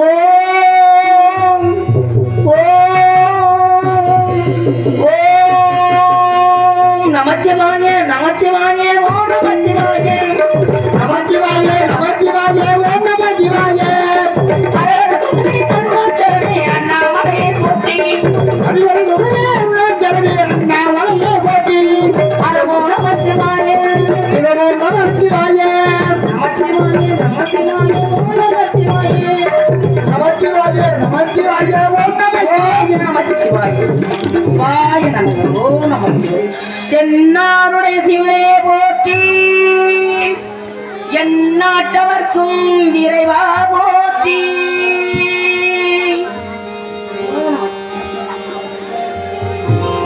ஓம் ஓம் நமச்சிவாய நமச்சிவாய ஓம் நமச்சிவாய நமச்சிவாய நமச்சிவாய ஓம் நமச்சிவாய அண்ணாமலை போற்றி அண்ணாமலையே போற்றி ஓம் நமச்சிவாய சிவமோ நமச்சிவாய நமச்சிவாய நமச்சிவாய ஓம் நமச்சிவாய நமச்சிவாய நமச்சிவாய ஓம் நமச்சிவாய நமச்சிவாய வாய நமோ நமச்சிவாய. தென்னாருடைய சிவனே போற்றி, எந்நாட்டவர்க்கும் இறைவா போற்றி.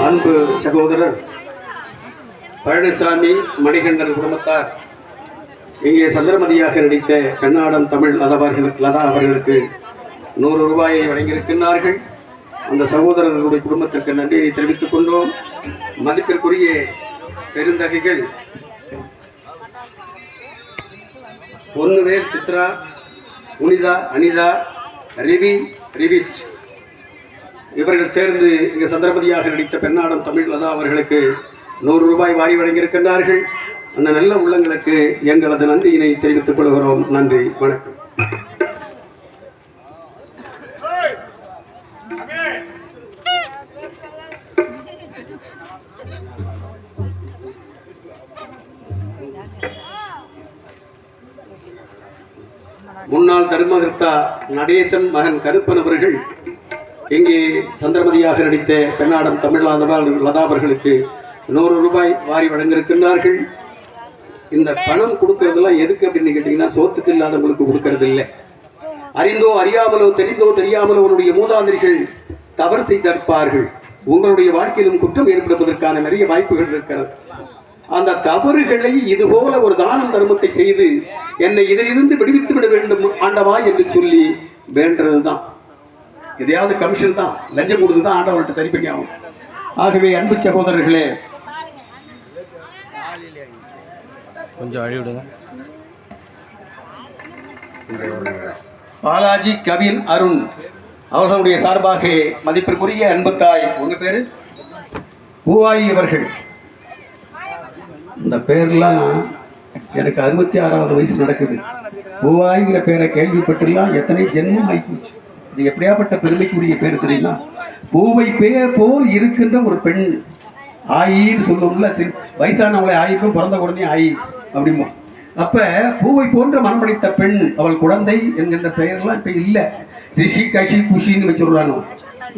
அன்பு சகோதரர் பழனிசாமி மணிகண்டன் குடும்பத்தார் இங்கே சந்திரமதியாக நடித்த கண்ணாடம் தமிழ் லதா அவர்களுக்கு 100 ரூபாயை வழங்கியிருக்கிறார்கள். அந்த சகோதரர்களுடைய குடும்பத்திற்கு நன்றியை தெரிவித்துக் கொண்டோம். மதிப்பிற்குரிய பெருந்தகைகள் பொன்னுவேல், சித்ரா, புனிதா, அனிதா, ரிவிஸ்ட் இவர்கள் சேர்ந்து இங்கு சந்திரமதியாக நடித்த பெண்ணாடம் தமிழ் லதா அவர்களுக்கு 100 ரூபாய் வாரி வழங்கியிருக்கின்றார்கள். அந்த நல்ல உள்ளங்களுக்கு எங்களது நன்றியினை தெரிவித்துக் கொள்கிறோம். நன்றி, வணக்கம். முன்னாள் தர்மகர்த்தா நடேசன் மகன் கருப்பன் அவர்கள் இங்கே சந்திரமதியாக நடித்த பெண்ணாடம் தமிழ் லதா அவர்களுக்கு 100 ரூபாய் வாரி வழங்கியிருக்கின்றார்கள். இந்த பணம் கொடுக்கறதெல்லாம் எதுக்கு அப்படின்னு கேட்டீங்கன்னா, சோத்துக்கு இல்லாதவங்களுக்கு கொடுக்கறது இல்லை. அறிந்தோ அறியாமலோ தெரிந்தோ தெரியாமலோ உன்னுடைய மூதாதையர்கள் தவறு செய்திருப்பார்கள். உங்களுடைய வாழ்க்கையிலும் குற்றம் ஏற்படுவதற்கான நிறைய வாய்ப்புகள் இருக்கிறது. அந்த தவறுகளை இதுபோல ஒரு தானம் தர்மத்தை செய்து என்னை இதிலிருந்து விடுவித்து விட வேண்டும் ஆண்டவா என்று சொல்லி வேண்டதுதான். எதையாவது கமிஷன் தான், லஞ்சம் கொடுத்துதான் ஆண்டவர்கிட்ட சரி பண்ணி ஆகும். ஆகவே அன்பு சகோதரர்களே, கொஞ்சம் அழிவிடுங்க. பாலாஜி, கவின், அருண் அவர்களுடைய சார்பாக மதிப்பிற்குரிய அன்பு தாய், உங்க பேரு பூவாயி அவர்கள். இந்த பேர்லாம் எனக்கு 66வது வயசு நடக்குது. பூவாய்ங்கிற பேரை கேள்விப்பட்டுலாம் எத்தனை ஜென்மம் ஆயிப்போச்சு. இது எப்படியாப்பட்ட பெருமைக்குரிய பேர் தெரியுமா? பூவை பேர் போல் இருக்கின்ற ஒரு பெண், ஆயின்னு சொல்லுவோம்ல, வயசானவங்களை ஆயிக்கும், பிறந்த குழந்தையும் ஆயி அப்படிமோ. அப்ப பூவை போன்ற மனமடைத்த பெண், அவள் குழந்தை என்கின்ற பெயர்லாம் இப்ப இல்ல. ரிஷி, கஷி, குஷின்னு வச்சுருவானோ.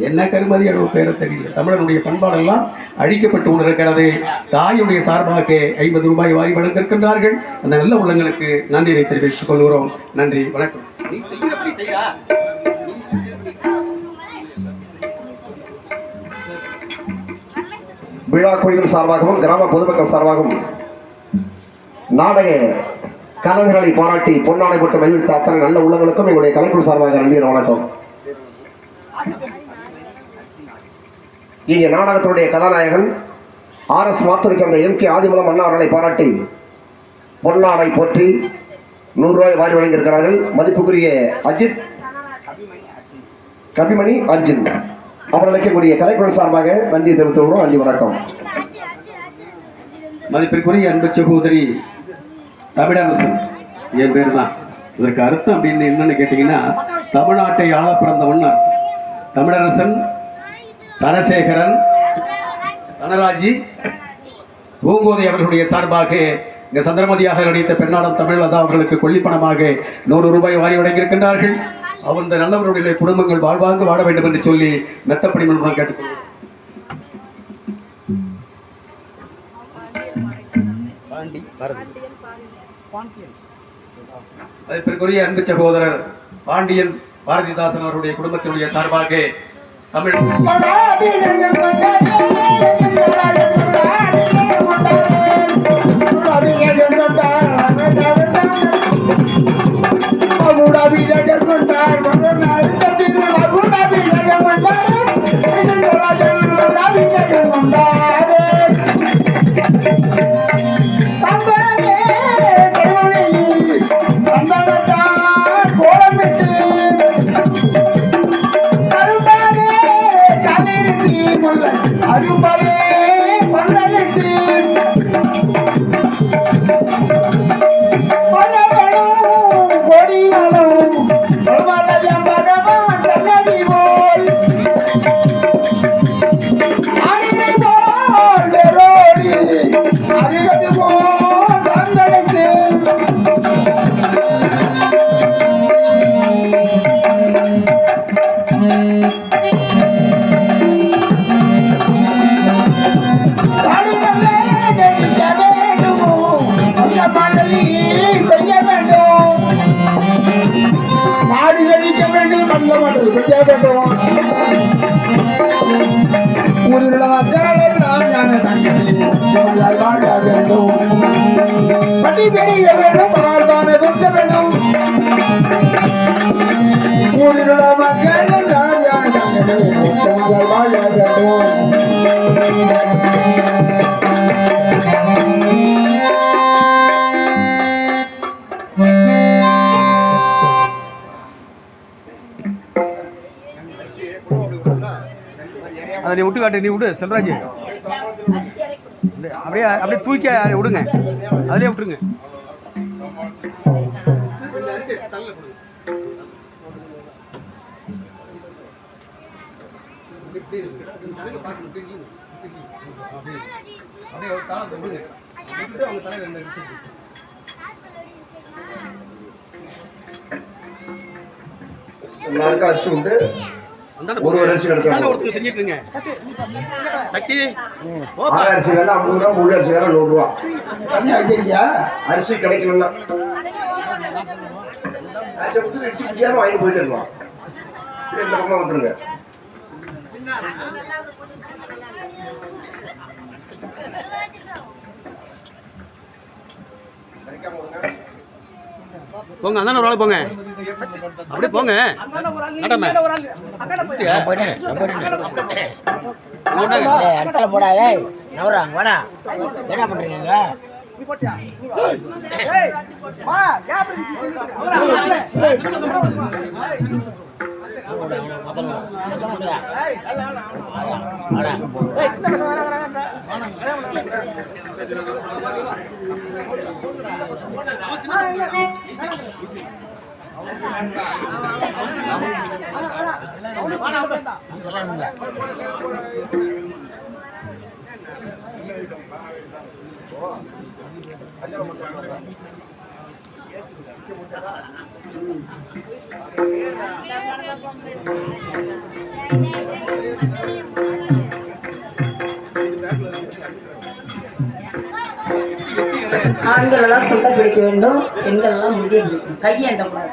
என்ன கருமதியோட பேரை தெரியல. தமிழனுடைய பண்பாடெல்லாம் அழிக்கப்பட்டு கொண்டிருக்கிறது. தாயுடைய சார்பாக 50 ரூபாய் வாரி வழங்கியிருக்கின்றார்கள். அந்த நல்ல உள்ளங்களுக்கு நன்றியை தெரிவித்துக் கொள்கிறோம். நன்றி, வணக்கம். விழா குழுவின் சார்பாகவும் கிராம பொதுமக்கள் சார்பாகவும் நாடக கலைஞர்களை பாராட்டி பொன்னாடை போட்டு மகிழ்ந்த அத்தனை நல்ல உள்ளங்களுக்கும் எங்களுடைய கலைக்குழு சார்பாக நன்றி, வணக்கம். இங்கே நாடகத்தினுடைய கதாநாயகன் RS மாத்தூரை சேர்ந்த MK ஆதிமூலம் அண்ணா அவர்களை பாராட்டி பொன்னாடை போற்றி 100 ரூபாய் வாரி வழங்கியிருக்கிறார்கள். மதிப்புக்குரிய அஜித், கபிமணி, அர்ஜுன் அவர்களுக்கு எங்களுடைய கலைக்குழு சார்பாக நன்றி தெரிவித்துள்ளோம். நன்றி, வணக்கம். மதிப்பிற்குரிய அன்பு சகோதரி தமிழரசன் என் பேர் தான். இதற்கு அர்த்தம் அப்படின்னு என்னன்னு கேட்டீங்கன்னா, தமிழ்நாட்டை ஆள பிறந்தவன் அர்த்தம். தமிழரசன், தனசேகரன், தனராஜி, பூங்கோதை அவர்களுடைய சார்பாக இங்க சந்திரமதியாக நடித்த பெண்ணாடம் தமிழ்லதா அவர்களுக்கு கொள்ளிப்பணமாக 100 ரூபாய் வாரி வழங்கியிருக்கின்றார்கள். அந்த நல்லவர்களுடைய குடும்பங்கள் வாழ்வாங்க வாழ வேண்டும் என்று சொல்லி மெத்தப்படி மூலம் கேட்டுக்கொள்கிறோம். அதற்குரிய அன்பு சகோதரர் பாண்டியன் பாரதிதாசன் அவருடைய குடும்பத்தினுடைய சார்பாக தமிழ் அதை நீ விட்டு காட்டு, நீ விடு செல்வராஜ், அப்படியே தூக்கி விடுங்க, அதிலே விட்டுருங்க. எல்லாருக்கும் அரிசி உண்டு. ஒரு அரிசி ஒருத்தர் செஞ்சிட்டு இருங்க. சக்தி அரிசி வேலை 50 ரூபா, முழு அரிசி வேலை 100 ரூபா. அரிசி கிடைக்கலன்னா வாங்கிட்டு போயிட்டு இருக்கலாம். இந்த பக்கம் வந்துருங்க. போங்க, அந்தான ஒரு ஆள் போங்க, அப்படியே போங்க. இடத்துல போடாதே நவராங்க வாடா, என்ன பண்றீங்க? ஆண்கள் எல்லாம் தொண்டை பிடிக்க வேண்டும், பெண்கள் எல்லாம் முடிய பிடிக்கும், கையேண்ட கூடாது.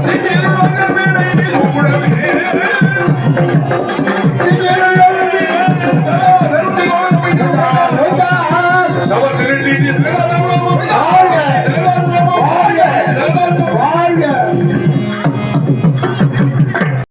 Hey! திருமணம்